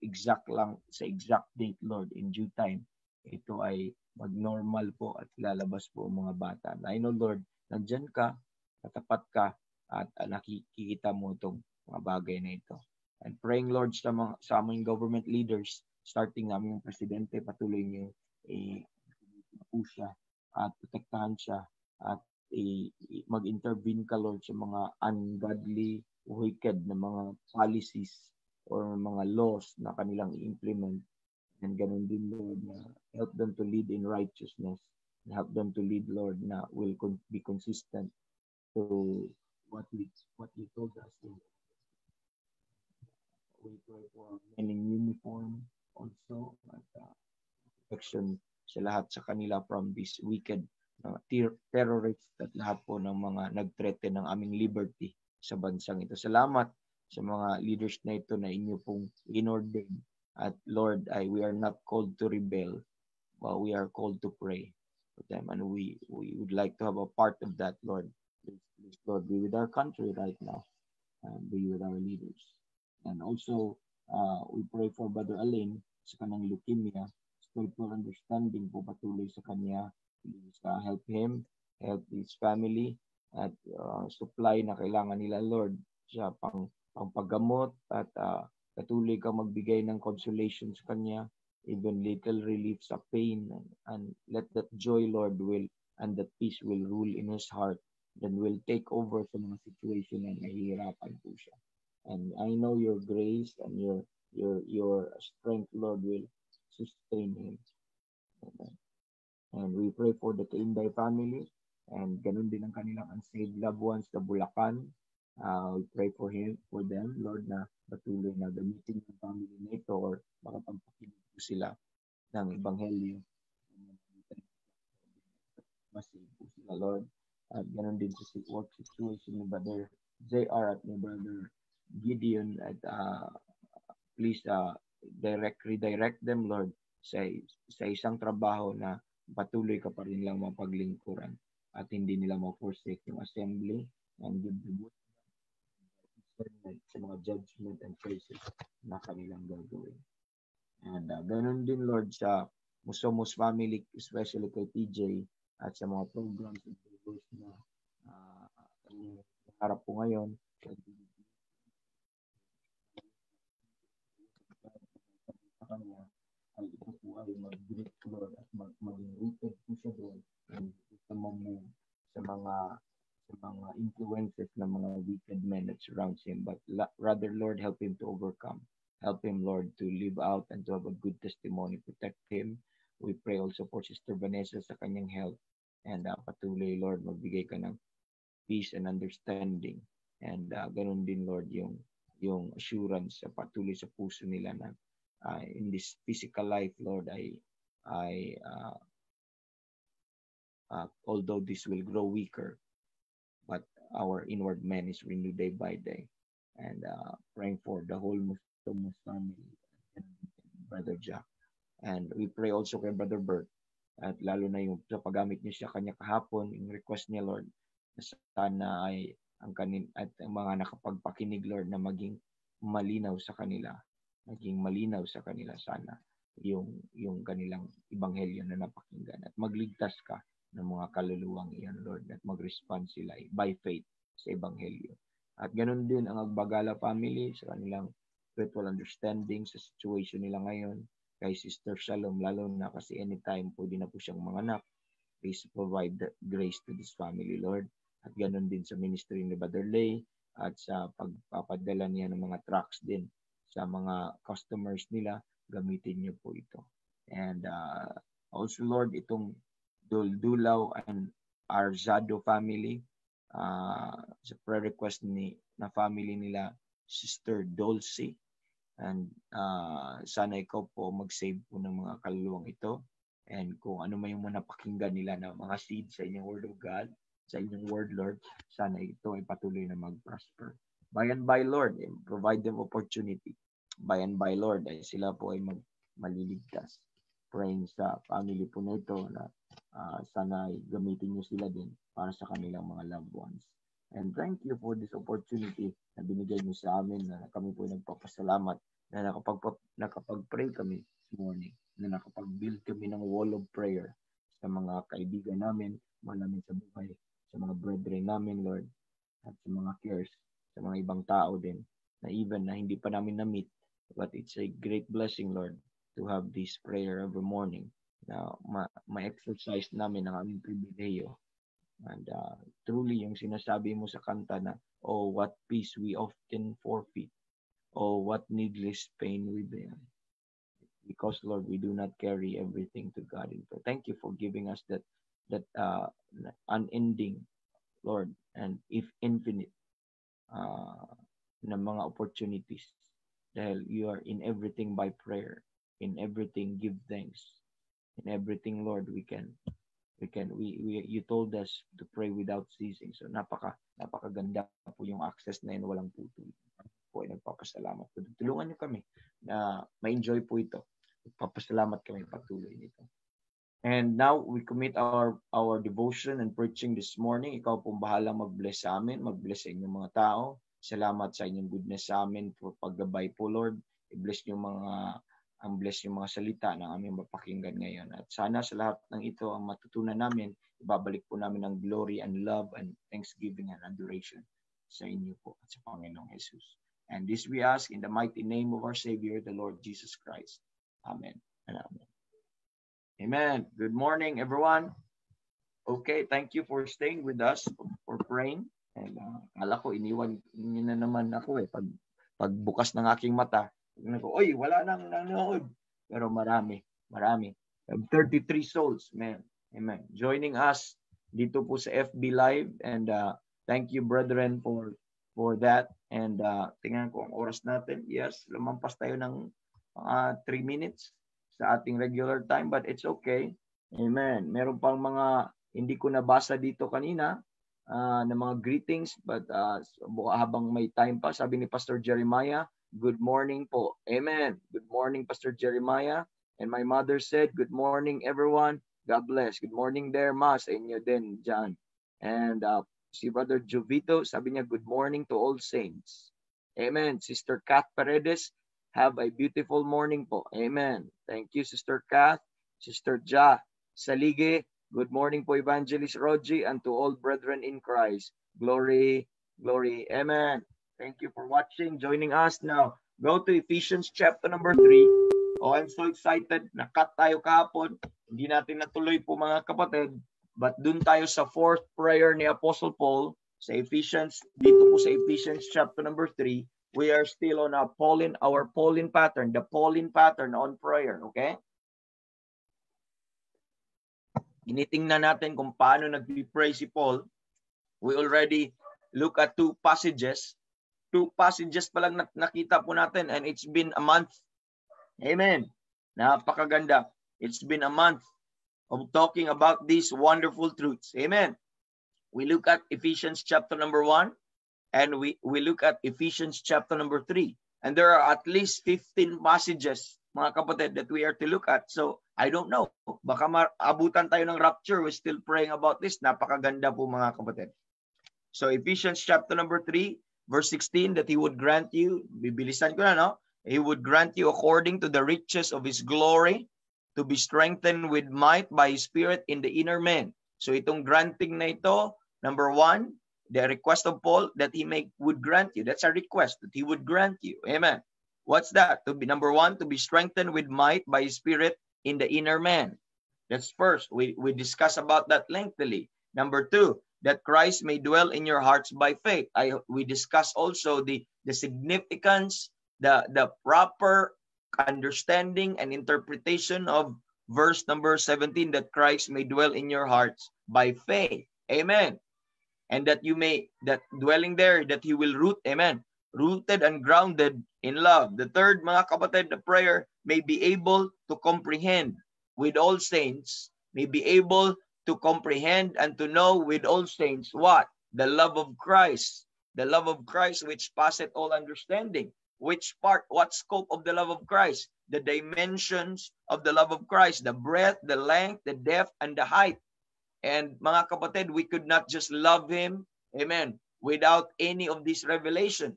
exact lang sa exact date, Lord, in due time, ito ay mag-normal po at lalabas po ang mga bata. I know, Lord, nandyan ka, katapat ka, at nakikita mo itong mga bagay na ito. And praying, Lord, sa aming government leaders, starting namin yung presidente, patuloy niyo po siya at protektahan siya at mag-intervene ka, Lord, sa mga ungodly, wicked na mga policies or mga laws na kanilang i-implement. And ganun din, Lord, na help them to lead in righteousness, and help them to lead, Lord, na will be consistent to what you told us. We pray for men in uniform also, at protection sa lahat sa kanila from this wicked terrorists at lahat po ng mga nag-threaten ng aming liberty sa bansang ito. Salamat sa mga leaders na ito na inyo pong inordain. At Lord, we are not called to rebel, but we are called to pray for them. And we would like to have a part of that, Lord. Please, Lord, be with our country right now and be with our leaders. And also, we pray for Brother Alain sa kanang leukemia, spiritual understanding po patuloy sa kanya. Please help him, help his family, at supply na kailangan nila, Lord, sa pangpaggamot, at patuloy ka magbigay ng consolation sa kanya, even little relief sa pain, and let that joy, Lord, and that peace will rule in his heart, then will take over sa mga situation na nahihirapan po siya. And I know your grace and your strength, Lord, will sustain him. Amen. And we pray for the Kainday family, and ganun din ang kanilang unsaved loved ones sa Bulacan. We pray for them, Lord, na patuloy na gamitin ng family na ito or makapagpakinig po sila ng Ebanghelyo. Masig po sila, Lord. At ganun din sa work situation ni Brother JR at ni Brother Gideon, at please redirect them, Lord, sa isang trabaho na patuloy ka pa rin lang mapaglingkuran at hindi nila ma-forsake yung assembly, and give them sa mga judgment and choices na kanilang gagawin. And ganun din, Lord, sa Musomos family, especially kay TJ, at sa mga programs and programs na harap po ngayon. Ay ito po ay mag-greet, Lord, at maging rooted po siya doon and sa mga influences ng mga wicked men that surrounds him. But rather, Lord, help him to overcome. Help him, Lord, to live out and to have a good testimony. Protect him. We pray also for Sister Vanessa sa kanyang health. And patuloy, Lord, magbigay ka ng peace and understanding. And ganun din, Lord, yung assurance sa patuloy sa puso nila na in this physical life, Lord, although this will grow weaker, but our inward man is renewed day by day. And praying for the whole Muslim family and Brother Jack. And we pray also kay Brother Bert, at lalo na yung sa paggamit niya siya kanya kahapon, yung request niya, Lord, sana ay ang mga nakapagpakinig, Lord, na maging malinaw sa kanila sana yung kanilang ebanghelyo na napakinggan, at magligtas ka ng mga kaluluwang iyan, Lord, at mag-respond sila by faith sa ebanghelyo. At ganun din ang Agbagala family sa kanilang spiritual understanding sa situation nila ngayon, kay Sister Shalom, lalo na kasi anytime pwede na po siyang manganak. Please provide the grace to this family, Lord. At ganun din sa ministry ni Brother Lay, at sa pagpapadala niya ng mga trucks din sa mga customers nila, gamitin niyo po ito. And also, Lord, itong Dulaw and Arzado family, sa prayer request na family nila, Sister Dulce. And sana ikaw po mag-save po ng mga kaluluwang ito. And kung ano man yung mga napakinggan nila na mga seed sa inyong Word of God, sa inyong Word, Lord, sana ito ay patuloy na mag-prosper. By and by, Lord, provide them opportunity. By and by, Lord, ay sila po ay maliligtas. Praying sa family po na ito na sana ay gamitin nyo sila din para sa kanilang mga loved ones. And thank you for this opportunity na binigay nyo sa amin na kami po nagpapasalamat na nakapag-pray kami this morning, na nakapag-build kami ng wall of prayer sa mga kaibigan namin, namin sa buhay, sa mga brethren namin, Lord, at sa mga cares, sa mga ibang tao din, na even na hindi pa namin na-meet, but it's a great blessing, Lord, to have this prayer every morning, na ma-exercise namin ang aming pribileyo. And truly, yung sinasabi mo sa kanta na, oh, what peace we often forfeit, oh, what needless pain we bear. Because, Lord, we do not carry everything to God in prayer. Thank you for giving us that unending, Lord, and if infinite na mga opportunities. Dahil you are in everything by prayer. In everything, give thanks. In everything, Lord, you told us to pray without ceasing. So napakaganda po yung access na yun, walang putol. Po ay nagpapasalamat po. Tulungan niyo kami na ma-enjoy po ito. Nagpapasalamat kami patuloy nito. And now we commit our devotion and preaching this morning. Ikaw pong bahala mag-bless sa amin, mag-bless sa inyong mga tao. Salamat sa inyong goodness sa amin for paggabay po, Lord. I-bless yung mga salita na aming mapakinggan ngayon. At sana sa lahat ng ito ang matutunan namin, ibabalik po namin ang glory and love and thanksgiving and adoration sa inyo po at sa Panginoong Jesus. And this we ask in the mighty name of our Savior, the Lord Jesus Christ. Amen and amen. Amen. Good morning, everyone. Okay, thank you for staying with us, for praying. And akala ko, iniwan niyo na naman ako eh. Pagbukas ng aking mata, oy, wala nang nanonood. Pero marami. 33 souls, man. Amen. Joining us dito po sa FB Live. And thank you, brethren, for that. And tingnan ko ang oras natin. Yes, lumampas tayo ng 3 minutes sa ating regular time, but it's okay. Amen. Meron pang mga hindi ko nabasa dito kanina na mga greetings, but habang may time pa, sabi ni Pastor Jeremiah, good morning po. Amen. Good morning, Pastor Jeremiah. And my mother said, good morning, everyone. God bless. Good morning there, Ma. Sa inyo din, John. And si Brother Jovito, sabi niya, good morning to all saints. Amen. Sister Kat Paredes, have a beautiful morning po. Amen. Thank you, Sister Kath. Sister Ja Salige, good morning po, Evangelist Rogie, and to all brethren in Christ. Glory, glory. Amen. Thank you for watching, joining us now. Go to Ephesians chapter number 3. Oh, I'm so excited. Nakat tayo kahapon. Hindi natin natuloy po, mga kapatid. But dun tayo sa fourth prayer ni Apostle Paul sa Ephesians, dito po sa Ephesians chapter number 3. We are still on our Pauline pattern, the Pauline pattern on prayer, okay? Initingnan natin kung paano nag-pray si Paul. We already look at two passages. Two passages pa lang nakita po natin, and it's been a month. Amen. Napakaganda. It's been a month of talking about these wonderful truths. Amen. We look at Ephesians chapter number 1. And we look at Ephesians chapter number 3. And there are at least 15 passages, mga kapatid, that we are to look at. So, I don't know. Baka maabutan tayo ng rapture. We're still praying about this. Napakaganda po, mga kapatid. So, Ephesians chapter number 3, verse 16, that He would grant you, bibilisan ko na, no? He would grant you according to the riches of His glory, to be strengthened with might by His Spirit in the inner man. So, itong granting na ito, number 1, the request of Paul that he would grant you. That's a request that he would grant you. Amen. What's that? To be number 1, to be strengthened with might by His Spirit in the inner man. That's first. We discuss about that lengthily. Number 2, that Christ may dwell in your hearts by faith. We discuss also the significance, the proper understanding and interpretation of verse number 17, that Christ may dwell in your hearts by faith. Amen. And that dwelling there, that He will root, amen, rooted and grounded in love. The third, mga kapatid, the prayer may be able to comprehend with all saints, may be able to comprehend and to know with all saints what? The love of Christ. The love of Christ which passeth all understanding. Which part, what scope of the love of Christ? The dimensions of the love of Christ, the breadth, the length, the depth, and the height. And mga kapatid, we could not just love Him, amen, without any of this revelation.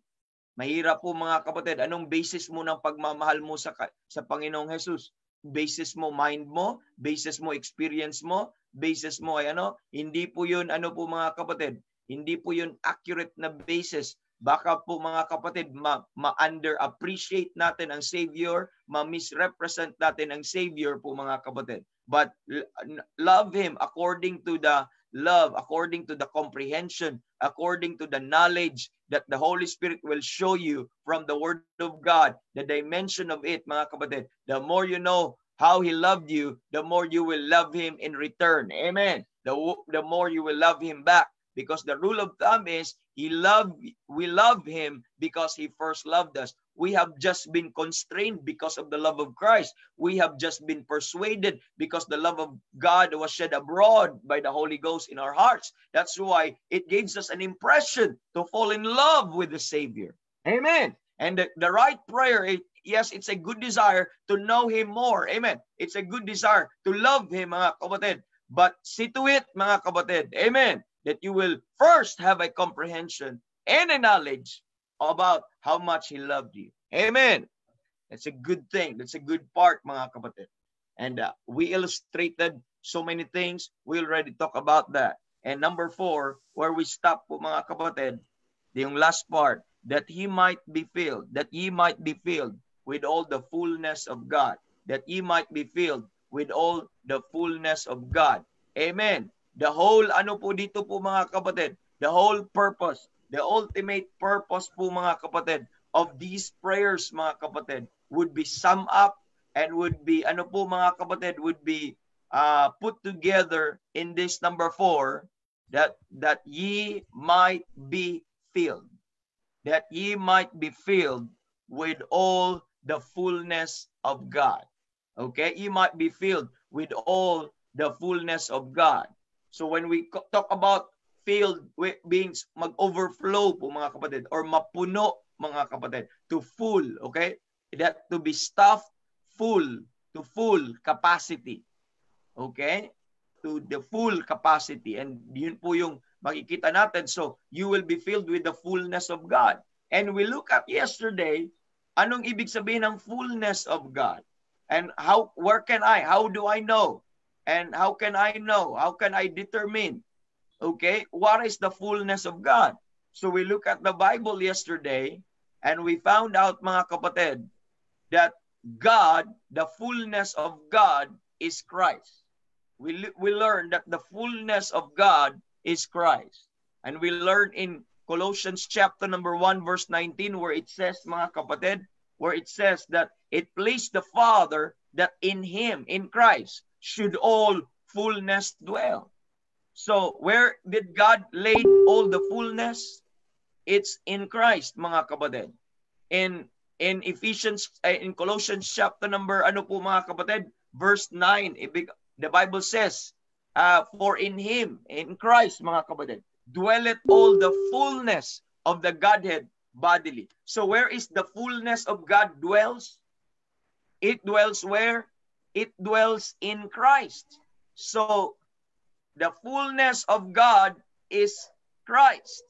Mahirap po mga kapatid. Anong basis mo ng pagmamahal mo sa Panginoong Jesus? Basis mo mind mo, basis mo experience mo, basis mo ay ano? Hindi po yun, ano po mga kapatid, hindi po yun accurate na basis. Baka po mga kapatid, ma-underappreciate natin ang Savior, ma-misrepresent natin ang Savior po mga kapatid. But love Him according to the love, according to the comprehension, according to the knowledge that the Holy Spirit will show you from the Word of God, the dimension of it, mga kapatid. The more you know how He loved you, the more you will love Him in return. Amen. The more you will love Him back. Because the rule of thumb is, we love Him because He first loved us. We have just been constrained because of the love of Christ. We have just been persuaded because the love of God was shed abroad by the Holy Ghost in our hearts. That's why it gives us an impression to fall in love with the Savior. Amen. And the right prayer, yes, it's a good desire to know Him more. Amen. It's a good desire to love Him, mga kapatid. But see to it, mga kapatid. Amen. That you will first have a comprehension and a knowledge about how much He loved you. Amen. That's a good thing. That's a good part, mga kapatid. And we illustrated so many things. We already talked about that. And number 4, where we stop po, mga kapatid, yung last part, that ye might be filled with all the fullness of God. That ye might be filled with all the fullness of God. Amen. The whole, ano po dito po mga kapatid, the whole purpose, the ultimate purpose po mga kapatid of these prayers mga kapatid would be summed up and would be, ano po mga kapatid, would be put together in this number 4, that ye might be filled. That ye might be filled with all the fullness of God. Okay? Ye might be filled with all the fullness of God. So when we talk about filled, being mag-overflow po mga kapatid, or mapuno mga kapatid, to full, okay? That to be stuffed full, to full capacity. Okay? To the full capacity. And yun po yung makikita natin. So you will be filled with the fullness of God. And we look at yesterday, anong ibig sabihin ng fullness of God? And how do I know? And how can I know? How can I determine? Okay, what is the fullness of God? So we look at the Bible yesterday and we found out, mga kapatid, that God, the fullness of God is Christ. We learned that the fullness of God is Christ. And we learned in Colossians chapter number 1 verse 19 where it says, mga kapatid, where it says that it pleased the Father that in Him, in Christ, should all fullness dwell. So, where did God lay all the fullness? It's in Christ, mga kapatid. In Colossians chapter number, ano po mga kapatid? Verse 9, the Bible says, for in Him, in Christ, mga kapatid, dwelleth all the fullness of the Godhead bodily. So, where is the fullness of God dwells? It dwells where? It dwells in Christ. So, the fullness of God is Christ.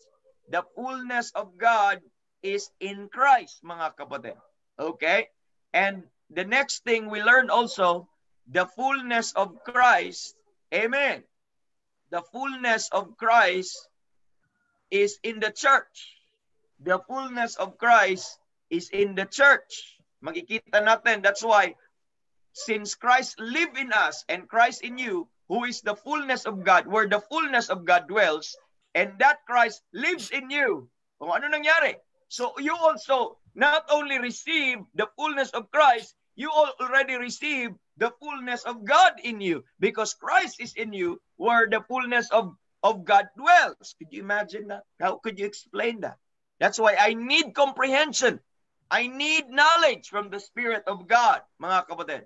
The fullness of God is in Christ, mga kapatid. Okay? And the next thing we learn also, the fullness of Christ, amen. The fullness of Christ is in the church. The fullness of Christ is in the church. Makikita natin, that's why, since Christ live in us and Christ in you, who is the fullness of God, where the fullness of God dwells, and that Christ lives in you. Kung ano nangyari? So you also not only receive the fullness of Christ, you already receive the fullness of God in you, because Christ is in you, where the fullness of of God dwells. Could you imagine that? How could you explain that? That's why I need comprehension. I need knowledge from the Spirit of God, mga kapatid.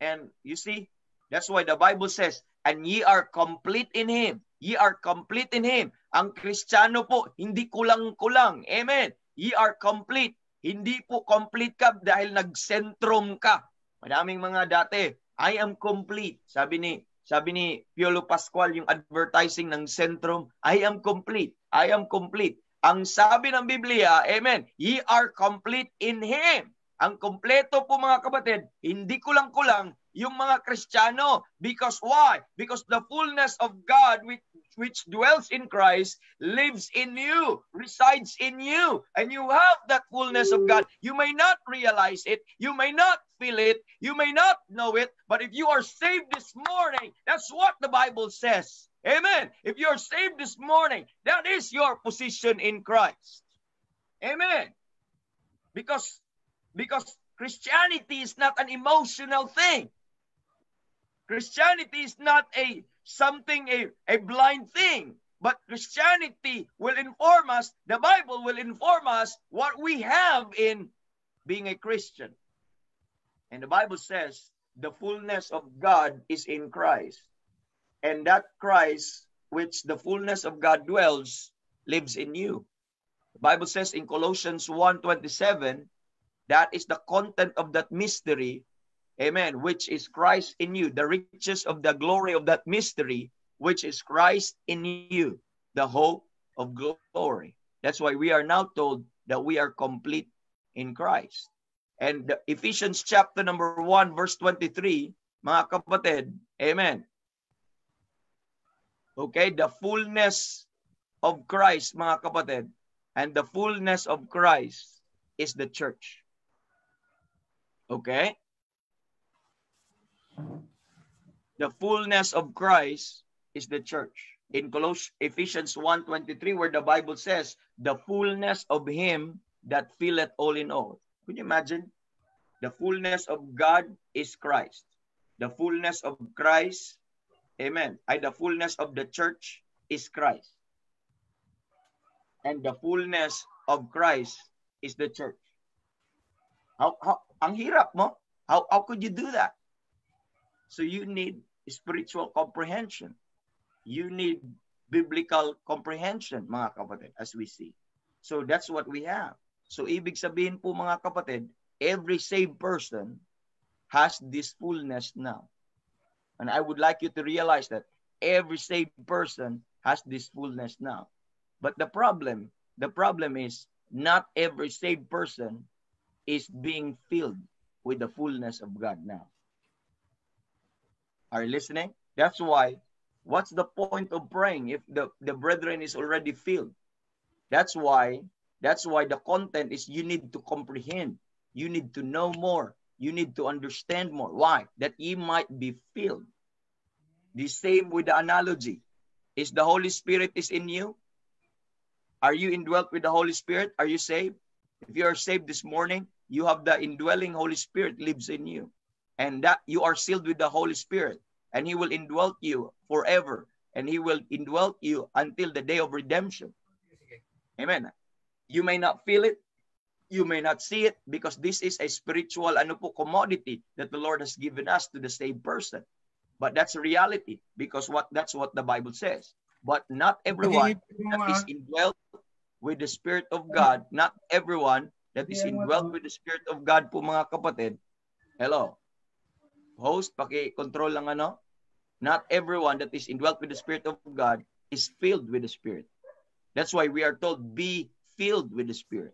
And you see, that's why the Bible says, and ye are complete in Him. Ye are complete in Him. Ang Kristiyano po, hindi kulang-kulang. Amen. Ye are complete. Hindi po complete ka dahil nag-sentrum ka. Madaming mga dati, I am complete. Sabi ni Piolo Pascual, yung advertising ng Sentrum, I am complete. I am complete. Ang sabi ng Biblia, amen, ye are complete in Him. Ang kompleto po mga kapatid, hindi kulang-kulang yung mga Kristiyano. Because why? Because the fullness of God which dwells in Christ lives in you, resides in you. And you have that fullness of God. You may not realize it. You may not feel it. You may not know it. But if you are saved this morning, that's what the Bible says. Amen. If you're saved this morning, that is your position in Christ. Amen. Because Christianity is not an emotional thing. Christianity is not a blind thing. But Christianity will inform us, the Bible will inform us what we have in being a Christian. And the Bible says the fullness of God is in Christ. And that Christ, which the fullness of God dwells, lives in you. The Bible says in Colossians 1:27, that is the content of that mystery, amen, which is Christ in you, the riches of the glory of that mystery, which is Christ in you, the hope of glory. That's why we are now told that we are complete in Christ. And Ephesians chapter number 1, verse 23, mga kapatid, amen. Okay, the fullness of Christ, mga kapatid, and the fullness of Christ is the church. Okay? The fullness of Christ is the church. In Ephesians 1:23, where the Bible says, the fullness of Him that filleth all in all. Can you imagine? The fullness of God is Christ. The fullness of Christ, amen, the fullness of the church is Christ. And the fullness of Christ is the church. Ang hirap mo. How could you do that? So you need spiritual comprehension. You need biblical comprehension, mga kapatid, as we see. So that's what we have. So ibig sabihin po, mga kapatid, every saved person has this fullness now. And I would like you to realize that every saved person has this fullness now. But the problem is not every saved person is being filled with the fullness of God now. Are you listening? That's why, what's the point of praying if the brethren is already filled? That's why the content is you need to comprehend. You need to know more. You need to understand more. Why? That ye might be filled. The same with the analogy. Is the Holy Spirit is in you? Are you indwelt with the Holy Spirit? Are you saved? If you are saved this morning, you have the indwelling Holy Spirit lives in you. And that you are sealed with the Holy Spirit. And He will indwelt you forever. And He will indwelt you until the day of redemption. Amen. You may not feel it. You may not see it because this is a spiritual commodity that the Lord has given us to the saved person. But that's a reality because that's what the Bible says. But not everyone that is indwelt with the Spirit of God, not everyone that is indwelt with the Spirit of God po, mga kapatid. Hello. Host, paki-control lang ano. Not everyone that is indwelt with the Spirit of God is filled with the Spirit. That's why we are told, be filled with the Spirit.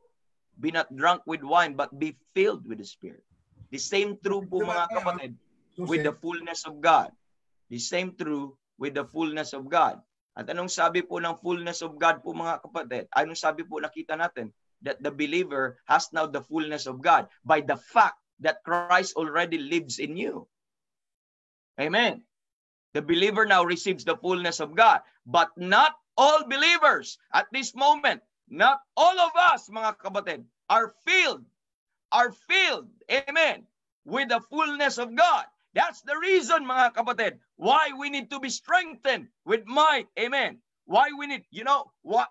Be not drunk with wine, but be filled with the Spirit. The same true po, mga kapatid, with the fullness of God. The same true with the fullness of God. At anong sabi po ng fullness of God po, mga kapatid? Anong sabi po nakita natin? That the believer has now the fullness of God by the fact that Christ already lives in you. Amen. The believer now receives the fullness of God. But not all believers at this moment, not all of us, mga kapatid, are filled, amen, with the fullness of God. That's the reason, mga kapatid, why we need to be strengthened with might. Amen. Why we need,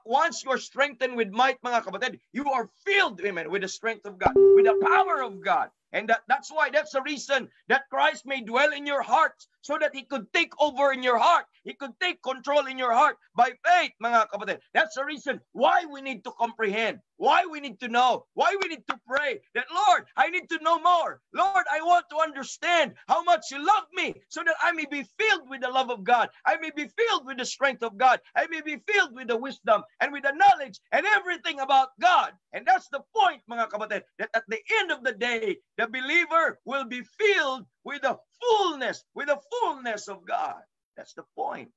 once you're strengthened with might, mga kapatid, you are filled, amen, with the strength of God, with the power of God. And that's the reason that Christ may dwell in your hearts, so that He could take over in your heart. He could take control in your heart by faith, mga kapatid. That's the reason why we need to comprehend, why we need to know, why we need to pray that, Lord, I need to know more. Lord, I want to understand how much you love me, so that I may be filled with the love of God. I may be filled with the strength of God. I may be filled with the wisdom and with the knowledge and everything about God. And that's the point, mga kapatid, that at the end of the day, the believer will be filled with the fullness of God. That's the point.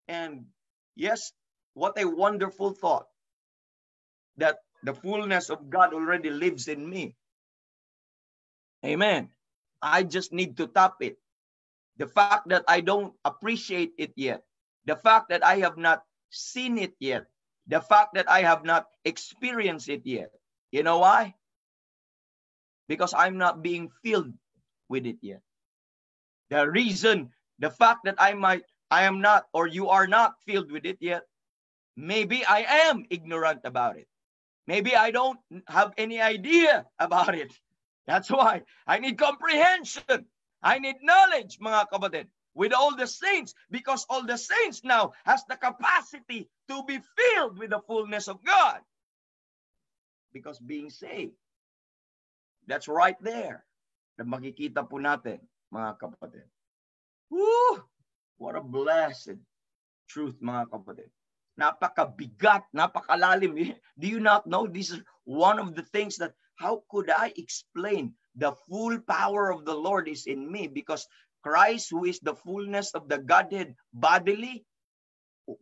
And yes, what a wonderful thought, that the fullness of God already lives in me. Amen. I just need to tap it. The fact that I don't appreciate it yet, the fact that I have not seen it yet, the fact that I have not experienced it yet. You know why? Because I'm not being filled with it yet. The reason, the fact that I am not, or you are not filled with it yet, maybe I am ignorant about it. Maybe I don't have any idea about it. That's why I need comprehension. I need knowledge, mga kapatid, with all the saints, because all the saints now has the capacity to be filled with the fullness of God. Because being saved, that's right there. Na makikita po natin, mga kapatid. Woo! What a blessed truth, mga kapatid. Napakabigat, napakalalim. Do you not know this is one of the things that, how could I explain the full power of the Lord is in me? Because Christ, who is the fullness of the Godhead bodily,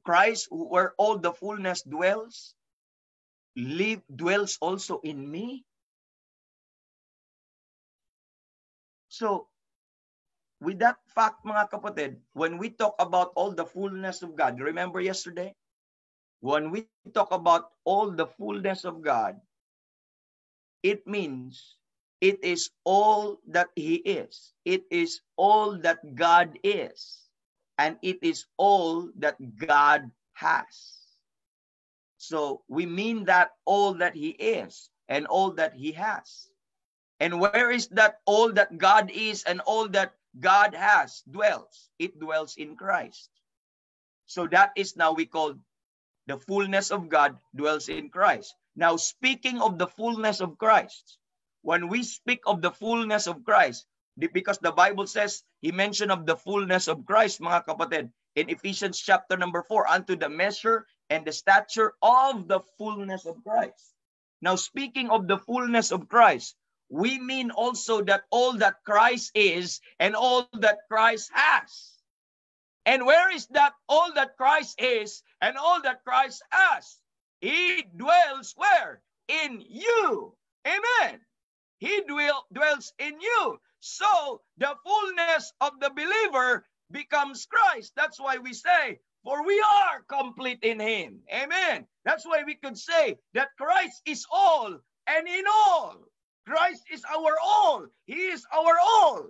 Christ, where all the fullness dwells also in me. So, with that fact, mga kapatid, when we talk about all the fullness of God, remember yesterday? When we talk about all the fullness of God, it means it is all that He is. It is all that God is. And it is all that God has. So we mean that all that He is and all that He has. And where is that all that God is and all that God has dwells? It dwells in Christ. So that is now we call the fullness of God dwells in Christ. Now, speaking of the fullness of Christ, when we speak of the fullness of Christ, because the Bible says, He mentioned of the fullness of Christ, mga kapatid, in Ephesians chapter number 4, unto the measure and the stature of the fullness of Christ. Now, speaking of the fullness of Christ, we mean also that all that Christ is and all that Christ has. And where is that all that Christ is and all that Christ has? He dwells where? In you. Amen. He dwells in you. So the fullness of the believer becomes Christ. That's why we say, for we are complete in Him. Amen. That's why we could say that Christ is all and in all. Christ is our all. He is our all.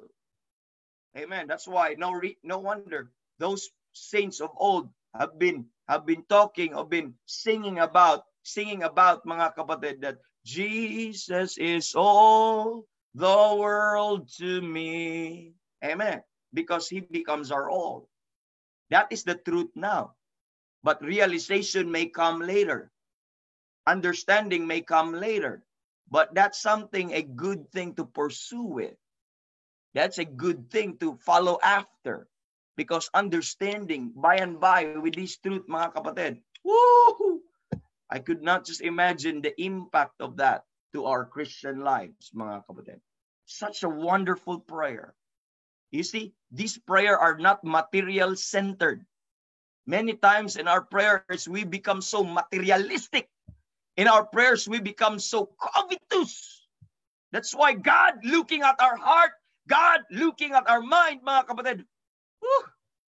Amen. That's why no wonder those saints of old have been talking, have been singing about mga kapatid, that Jesus is all the world to me. Amen. Because He becomes our all. That is the truth now. But realization may come later. Understanding may come later. But that's something, a good thing to pursue with. That's a good thing to follow after. Because understanding by and by with this truth, mga kapatid, woo! I could not just imagine the impact of that to our Christian lives, mga kapatid. Such a wonderful prayer. You see, these prayers are not material-centered. Many times in our prayers, we become so materialistic. In our prayers, we become so covetous. That's why God looking at our heart, God looking at our mind, mga kapatid,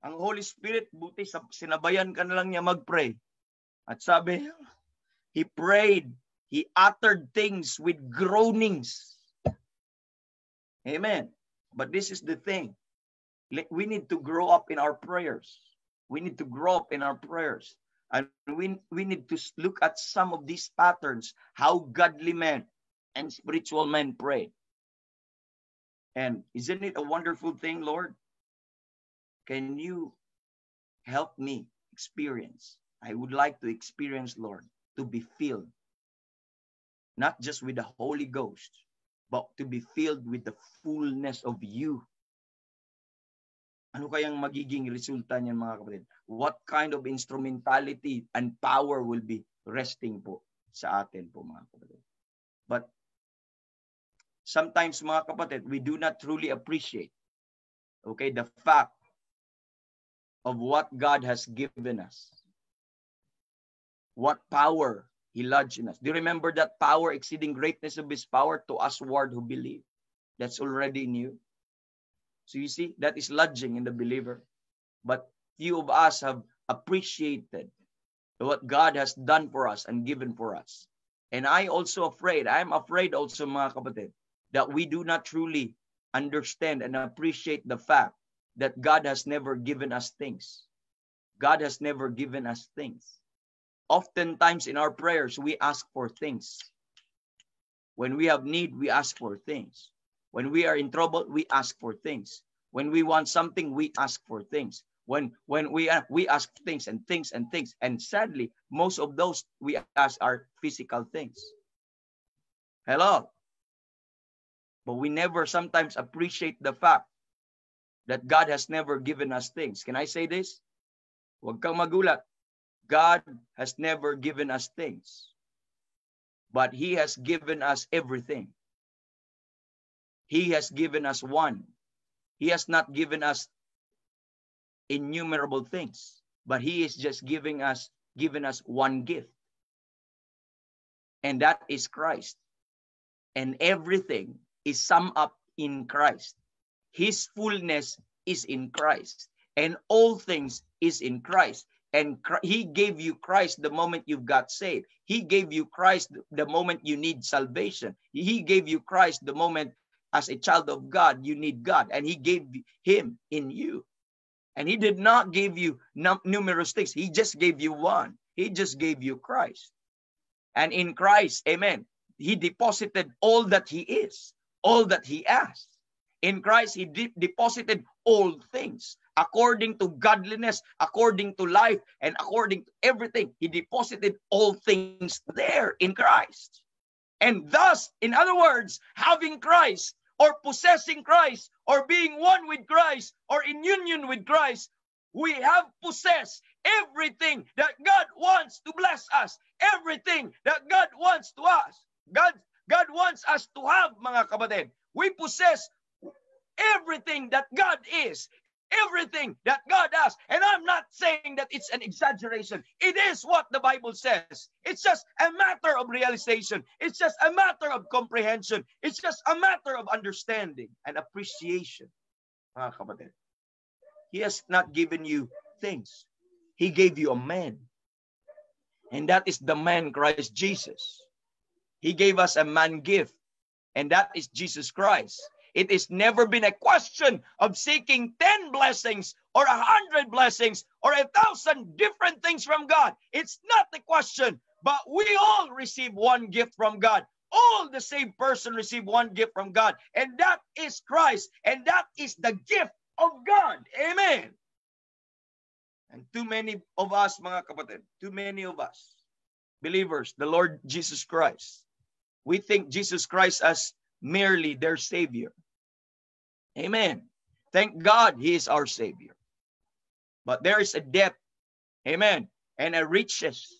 ang Holy Spirit, buti sinabayan ka na lang niya mag-pray. At sabi, He prayed, He uttered things with groanings. Amen. But this is the thing. We need to grow up in our prayers. We need to grow up in our prayers. And we need to look at some of these patterns, how godly men and spiritual men pray. And isn't it a wonderful thing, Lord? Can you help me experience? I would like to experience, Lord, to be filled, not just with the Holy Ghost, but to be filled with the fullness of you. Ano kayang magiging resulta niyan, mga kapatid? What kind of instrumentality and power will be resting po sa atin po, mga kapatid? But sometimes, mga kapatid, we do not truly appreciate, okay, the fact of what God has given us. What power He lodged in us. Do you remember that power, exceeding greatness of His power to usward who believe? That's already in you. So you see, that is lodging in the believer. But few of us have appreciated what God has done for us and given for us. And I'm afraid also, mga kapatid, that we do not truly understand and appreciate the fact that God has never given us things. God has never given us things. Oftentimes in our prayers, we ask for things. When we have need, we ask for things. When we are in trouble, we ask for things. When we want something, we ask for things. When we ask things and things and things. And sadly, most of those we ask are physical things. Hello? But we never sometimes appreciate the fact that God has never given us things. Can I say this? Huwag kang magulat. God has never given us things. But He has given us everything. He has given us one. He has not given us innumerable things, but He is just given us one gift. And that is Christ. And everything is summed up in Christ. His fullness is in Christ. And all things is in Christ. And He gave you Christ the moment you got saved. He gave you Christ the moment you need salvation. He gave you Christ the moment as a child of God, you need God, and He gave Him in you. And He did not give you numerous things. He just gave you one. He just gave you Christ. And in Christ, amen, He deposited all that He is, all that He has. In Christ, He deposited all things. According to godliness, according to life, and according to everything, He deposited all things there in Christ. And thus, in other words, having Christ, or possessing Christ, or being one with Christ, or in union with Christ, we have possessed everything that God wants to bless us. Everything that God wants to us. God wants us to have, mga kapatid. We possess everything that God is. Everything that God has. And I'm not saying that it's an exaggeration. It is what the Bible says. It's just a matter of realization. It's just a matter of comprehension. It's just a matter of understanding and appreciation. Mga kapatid, He has not given you things. He gave you a man. And that is the man Christ Jesus. He gave us a man gift. And that is Jesus Christ. It has never been a question of seeking 10 blessings or 100 blessings or 1,000 different things from God. It's not the question, but we all receive one gift from God. All the same person receive one gift from God, and that is Christ, and that is the gift of God. Amen. And too many of us, mga kapatid, too many of us, believers, the Lord Jesus Christ, we think Jesus Christ as merely their Savior. Amen. Thank God He is our Savior. But there is a depth, amen, and a richness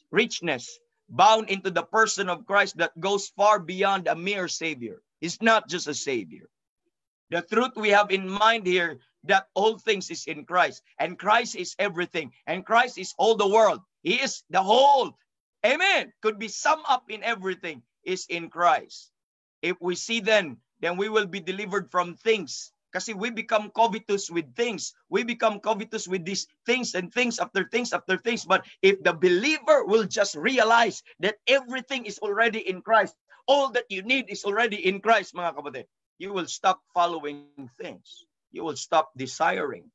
bound into the person of Christ that goes far beyond a mere Savior. He's not just a Savior. The truth we have in mind here, that all things is in Christ, and Christ is everything, and Christ is all the world. He is the whole. Amen. Could be summed up in everything is in Christ. If we see then we will be delivered from things. Kasi we become covetous with things. We become covetous with these things and things after things after things. But if the believer will just realize that everything is already in Christ, all that you need is already in Christ, mga kapatid. You will stop following things. You will stop desiring,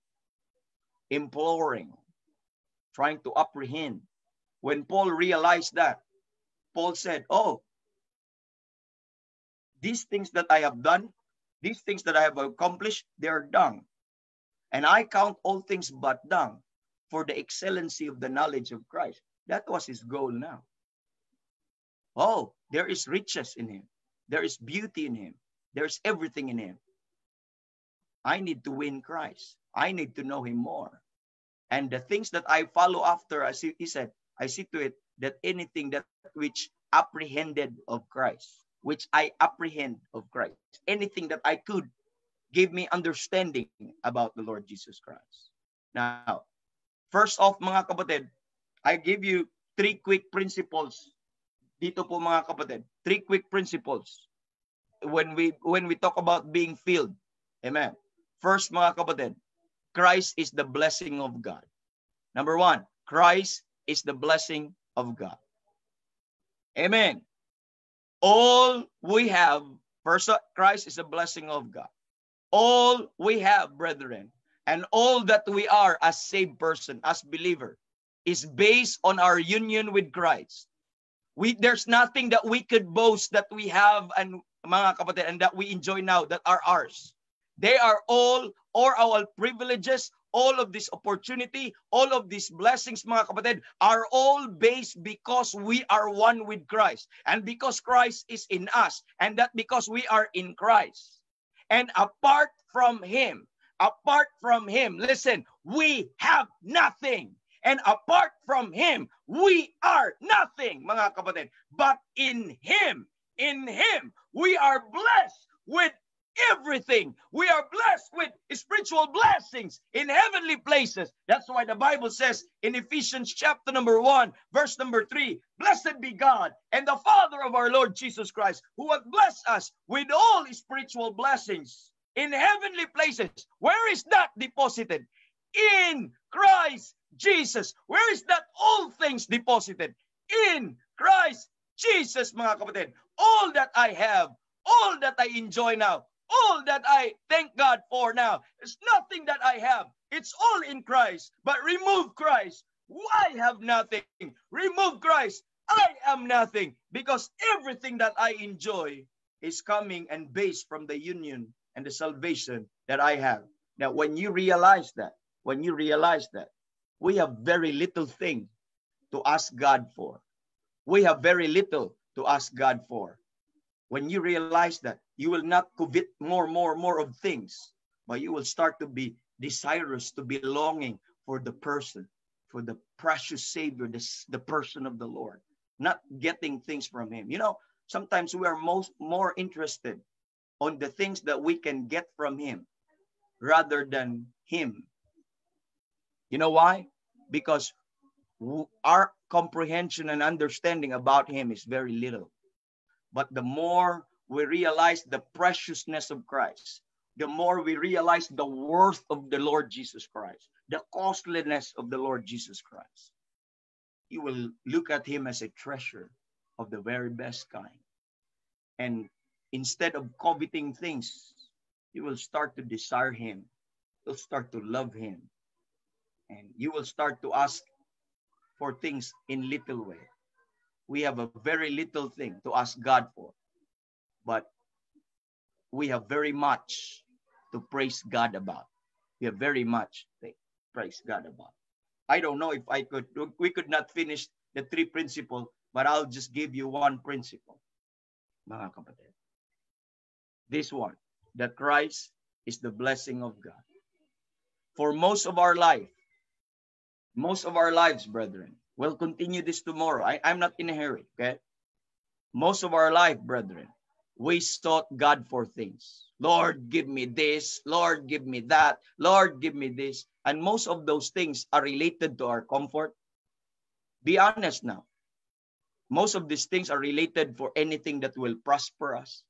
imploring, trying to apprehend. When Paul realized that, Paul said, oh, these things that I have done, these things that I have accomplished, they are dung. And I count all things but dung for the excellency of the knowledge of Christ. That was his goal now. Oh, there is riches in him. There is beauty in him. There's everything in him. I need to win Christ. I need to know him more. And the things that I follow after, he said, I see to it that anything that which apprehended of Christ, which I apprehend of Christ, anything that I could give me understanding about the Lord Jesus Christ. Now, first off, mga kapatid, I give you 3 quick principles. Dito po mga kapatid, 3 quick principles when we talk about being filled. Amen. First, mga kapatid, Christ is the blessing of God. Number 1, Christ is the blessing of God. Amen. All we have, first, Christ is the blessing of God. All we have, brethren, and all that we are as saved person, as believer, is based on our union with Christ. There's nothing that we could boast that we have, and mga kapatid, and that we enjoy now that are ours. They are all our privileges, all of this opportunity, all of these blessings, mga kapatid, are all based because we are one with Christ, and because Christ is in us, and that because we are in Christ. And apart from him, listen, we have nothing. And apart from him, we are nothing, mga kapatid. But in him, we are blessed with everything. We are blessed with spiritual blessings in heavenly places. That's why the Bible says in Ephesians chapter number 1, verse number 3, blessed be God and the Father of our Lord Jesus Christ, who hath blessed us with all spiritual blessings in heavenly places. Where is that deposited? In Christ Jesus. Where is that all things deposited? In Christ Jesus, mga kapatid. All that I have, all that I enjoy now, all that I thank God for now, it's nothing that I have. It's all in Christ. But remove Christ, I have nothing. Remove Christ, I am nothing. Because everything that I enjoy is coming and based from the union and the salvation that I have. Now, when you realize that, we have very little thing to ask God for. We have very little to ask God for. When you realize that, you will not covet more of things, but you will start to be desirous, to be longing for the person, for the precious Savior, the person of the Lord, not getting things from him. You know, sometimes we are more interested on the things that we can get from him rather than him. You know why? Because our comprehension and understanding about him is very little. But the more we realize the preciousness of Christ, the more we realize the worth of the Lord Jesus Christ, the costliness of the Lord Jesus Christ, you will look at him as a treasure of the very best kind. And instead of coveting things, you will start to desire him. You'll start to love him. And you will start to ask for things in little way. We have a very little thing to ask God for, but we have very much to praise God about. We have very much to praise God about. I don't know if we could not finish the 3 principles, but I'll just give you 1 principle. Mga kapatid. This one, that Christ is the blessing of God. For most of our lives, brethren, we'll continue this tomorrow. I'm not in a hurry, okay? Most of our life, brethren, we sought God for things. Lord, give me this. Lord, give me that. Lord, give me this. And most of those things are related to our comfort. Be honest now. Most of these things are related for anything that will prosper us.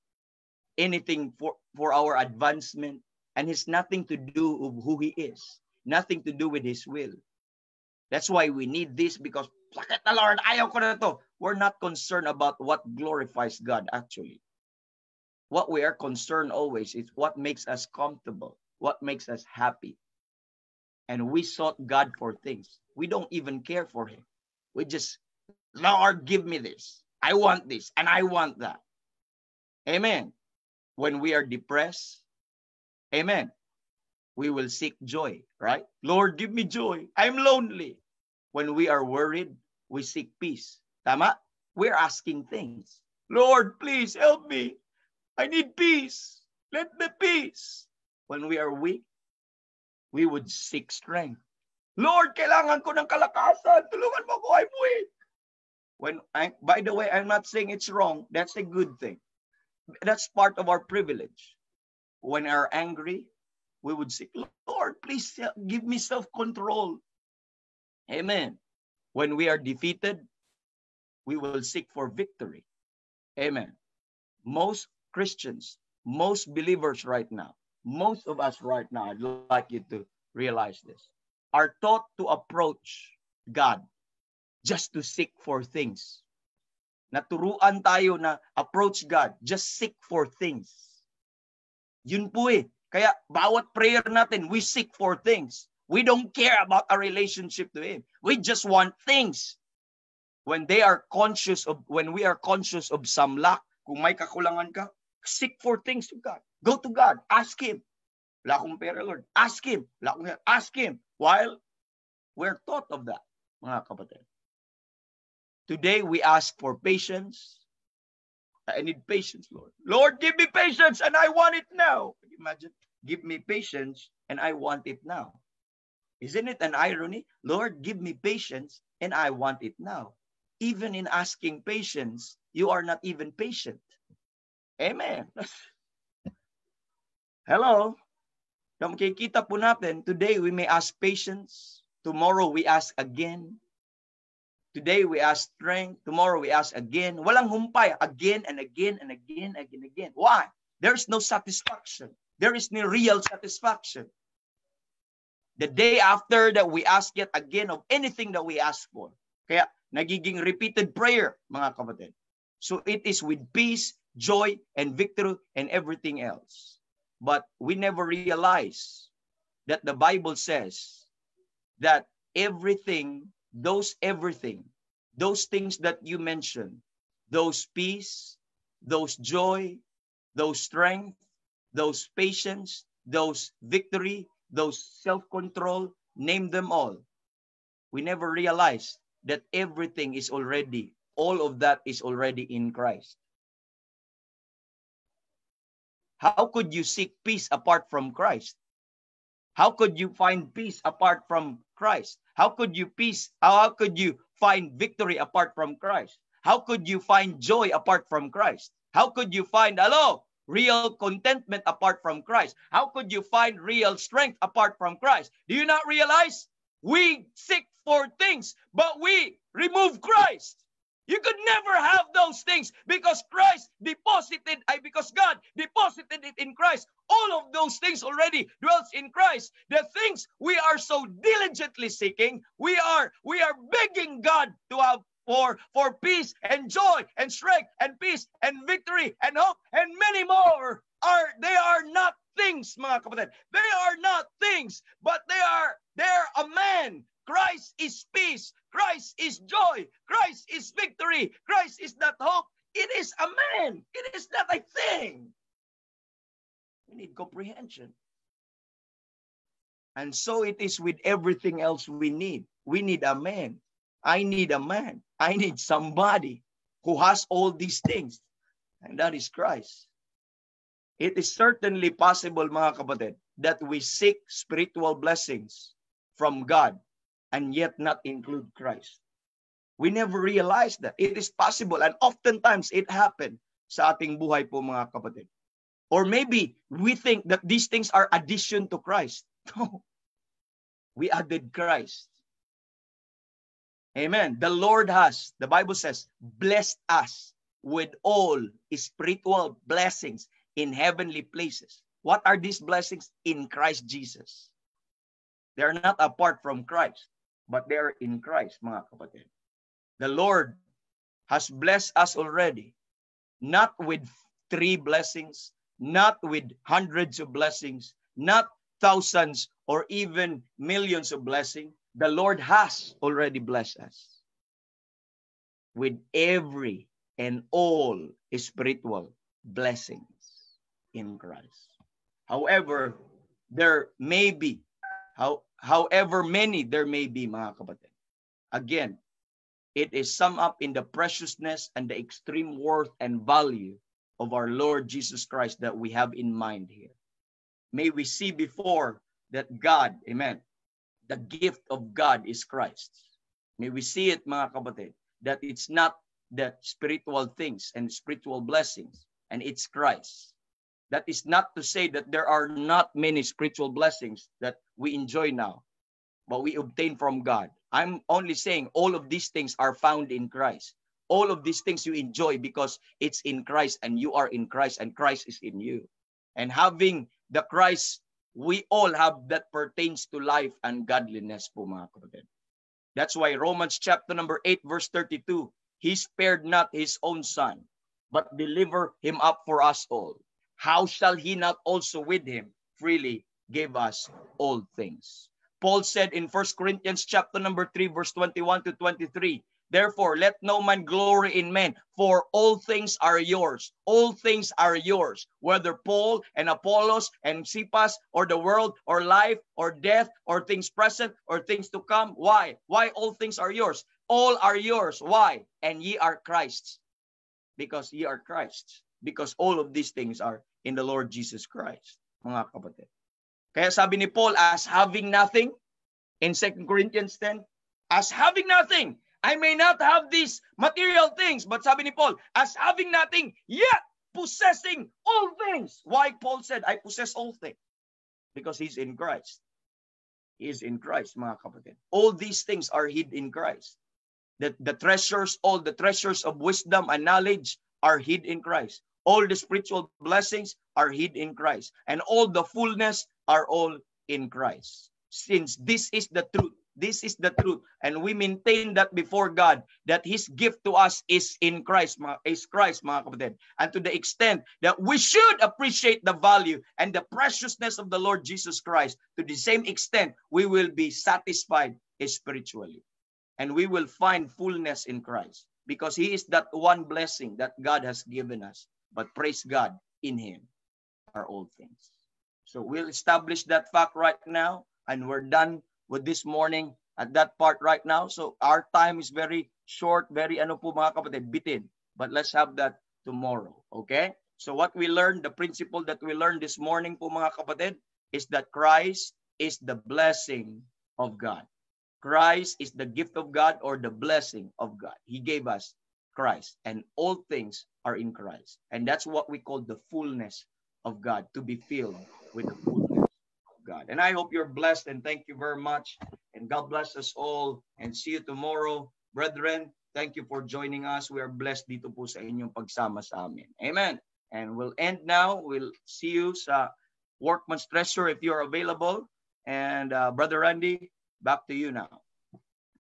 Anything for our advancement. And it's nothing to do with who he is. Nothing to do with his will. That's why we need this, because sakit na Lord, ayaw ko na to. We're not concerned about what glorifies God actually. What we are concerned always is what makes us comfortable, what makes us happy. And we sought God for things. We don't even care for Him. We just, Lord, give me this. I want this and I want that. Amen. When we are depressed, amen, we will seek joy, right? Lord, give me joy. I'm lonely. When we are worried, we seek peace. Tama? We're asking things. Lord, please help me. I need peace. Let me peace. When we are weak, we would seek strength. Lord, kailangan ko ng kalakasan. Tulungan mo ko, I'm weak. By the way, I'm not saying it's wrong. That's a good thing. That's part of our privilege. When we are angry, we would say, Lord, please give me self-control. Amen. When we are defeated, we will seek for victory. Amen. Most Christians, most believers right now, most of us right now, I'd like you to realize this, are taught to approach God just to seek for things. Naturuan tayo na approach God, just seek for things. Yun po eh. Kaya bawat prayer natin, we seek for things. We don't care about our relationship to Him. We just want things. When we are conscious of some lack, kung may kakulangan ka, seek for things to God. Go to God. Ask Him. Wala akong pera, Lord. Ask Him. Wala akong pera. Ask Him. While we're taught of that, mga kapatid. Today, we ask for patience. I need patience, Lord. Lord, give me patience and I want it now. Can you imagine? Give me patience and I want it now. Isn't it an irony? Lord, give me patience and I want it now. Even in asking patience, you are not even patient. Amen. Hello? Makikita po natin, today we may ask patience. Tomorrow we ask again. Today we ask strength. Tomorrow we ask again. Walang humpay. Again and again and again and again. Why? There's no satisfaction. There is no real satisfaction. The day after that we ask yet again of anything that we ask for. Kaya nagiging repeated prayer, mga kapatid. So it is with peace, joy, and victory and everything else. But we never realize that the Bible says that everything, those things that you mentioned, those peace, those joy, those strength, those patience, those victory, those self-control, name them all. We never realize that everything is already, all of that is already in Christ. How could you seek peace apart from Christ? How could you find peace apart from Christ? How could you find victory apart from Christ? How could you find joy apart from Christ? How could you find, real contentment apart from Christ? How could you find real strength apart from Christ? Do you not realize? We seek for things, but we remove Christ. You could never have those things because God deposited it in Christ. All of those things already dwells in Christ. The things we are so diligently seeking, we are begging God to have for peace and joy and strength and peace and victory and hope and many more. They are not things, mga kapatid. They are not things, but they're a man. Christ is peace. Christ is joy. Christ is victory. Christ is that hope. It is a man. It is not a thing. We need comprehension. And so it is with everything else we need. We need a man. I need a man. I need somebody who has all these things. And that is Christ. It is certainly possible, mga kapatid, that we seek spiritual blessings from God and yet not include Christ. We never realize that. It is possible and oftentimes it happens sa ating buhay po, mga kapatid. Or maybe we think that these things are addition to Christ. No. We added Christ. Amen. The Lord has, the Bible says, blessed us with all spiritual blessings in heavenly places. What are these blessings? In Christ Jesus. They are not apart from Christ, but they are in Christ, mga kapatid. The Lord has blessed us already, not with 3 blessings, not with hundreds of blessings, not thousands or even millions of blessings. The Lord has already blessed us with every and all spiritual blessings in Christ. However, there may be, however many there may be, mga kapatid. Again, it is summed up in the preciousness and the extreme worth and value of our Lord Jesus Christ that we have in mind here. May we see before that God, amen, the gift of God is Christ. May we see it, mga kapatid, that it's not the spiritual things and spiritual blessings, and it's Christ. That is not to say that there are not many spiritual blessings that we enjoy now, but we obtain from God. I'm only saying all of these things are found in Christ. All of these things you enjoy because it's in Christ and you are in Christ and Christ is in you. And having the Christ, we all have that pertains to life and godliness po, mga kapatid. That's why Romans chapter number 8 verse 32, He spared not His own Son, but delivered Him up for us all. How shall He not also with Him freely give us all things? Paul said in 1 Corinthians chapter number 3 verse 21 to 23, therefore let no man glory in men, for all things are yours. All things are yours, whether Paul and Apollos and Cephas or the world or life or death or things present or things to come. Why? Why all things are yours? All are yours. Why? And ye are Christ's. Because ye are Christ's. Because all of these things are in the Lord Jesus Christ, mga kapatid. Kaya sabi ni Paul, as having nothing, in 2 Corinthians 10, as having nothing, I may not have these material things, but sabi ni Paul, as having nothing, yet possessing all things. Why Paul said, I possess all things? Because he's in Christ. He is in Christ, mga kapatid. All these things are hid in Christ. The treasures, all the treasures of wisdom and knowledge are hid in Christ. All the spiritual blessings are hid in Christ. And all the fullness are all in Christ. Since this is the truth, this is the truth, and we maintain that before God, that His gift to us is in Christ, mga kapatid. And to the extent that we should appreciate the value and the preciousness of the Lord Jesus Christ, to the same extent, we will be satisfied spiritually. And we will find fullness in Christ. Because He is that one blessing that God has given us. But praise God, in Him are all things. So we'll establish that fact right now. And we're done with this morning at that part right now. So our time is very short, very mga kapatid, bitin. But let's have that tomorrow, okay? So what we learned, the principle that we learned this morning mga kapatid, is that Christ is the blessing of God. Christ is the gift of God or the blessing of God. He gave us Christ, and all things are in Christ. And that's what we call the fullness of God, to be filled with the fullness of God. And I hope you're blessed, and thank you very much. And God bless us all, and see you tomorrow. Brethren, thank you for joining us. We are blessed dito po sa inyong pagsama sa amin. Amen. And we'll end now. We'll see you sa Workman's Treasure if you're available. And Brother Randy, back to you now.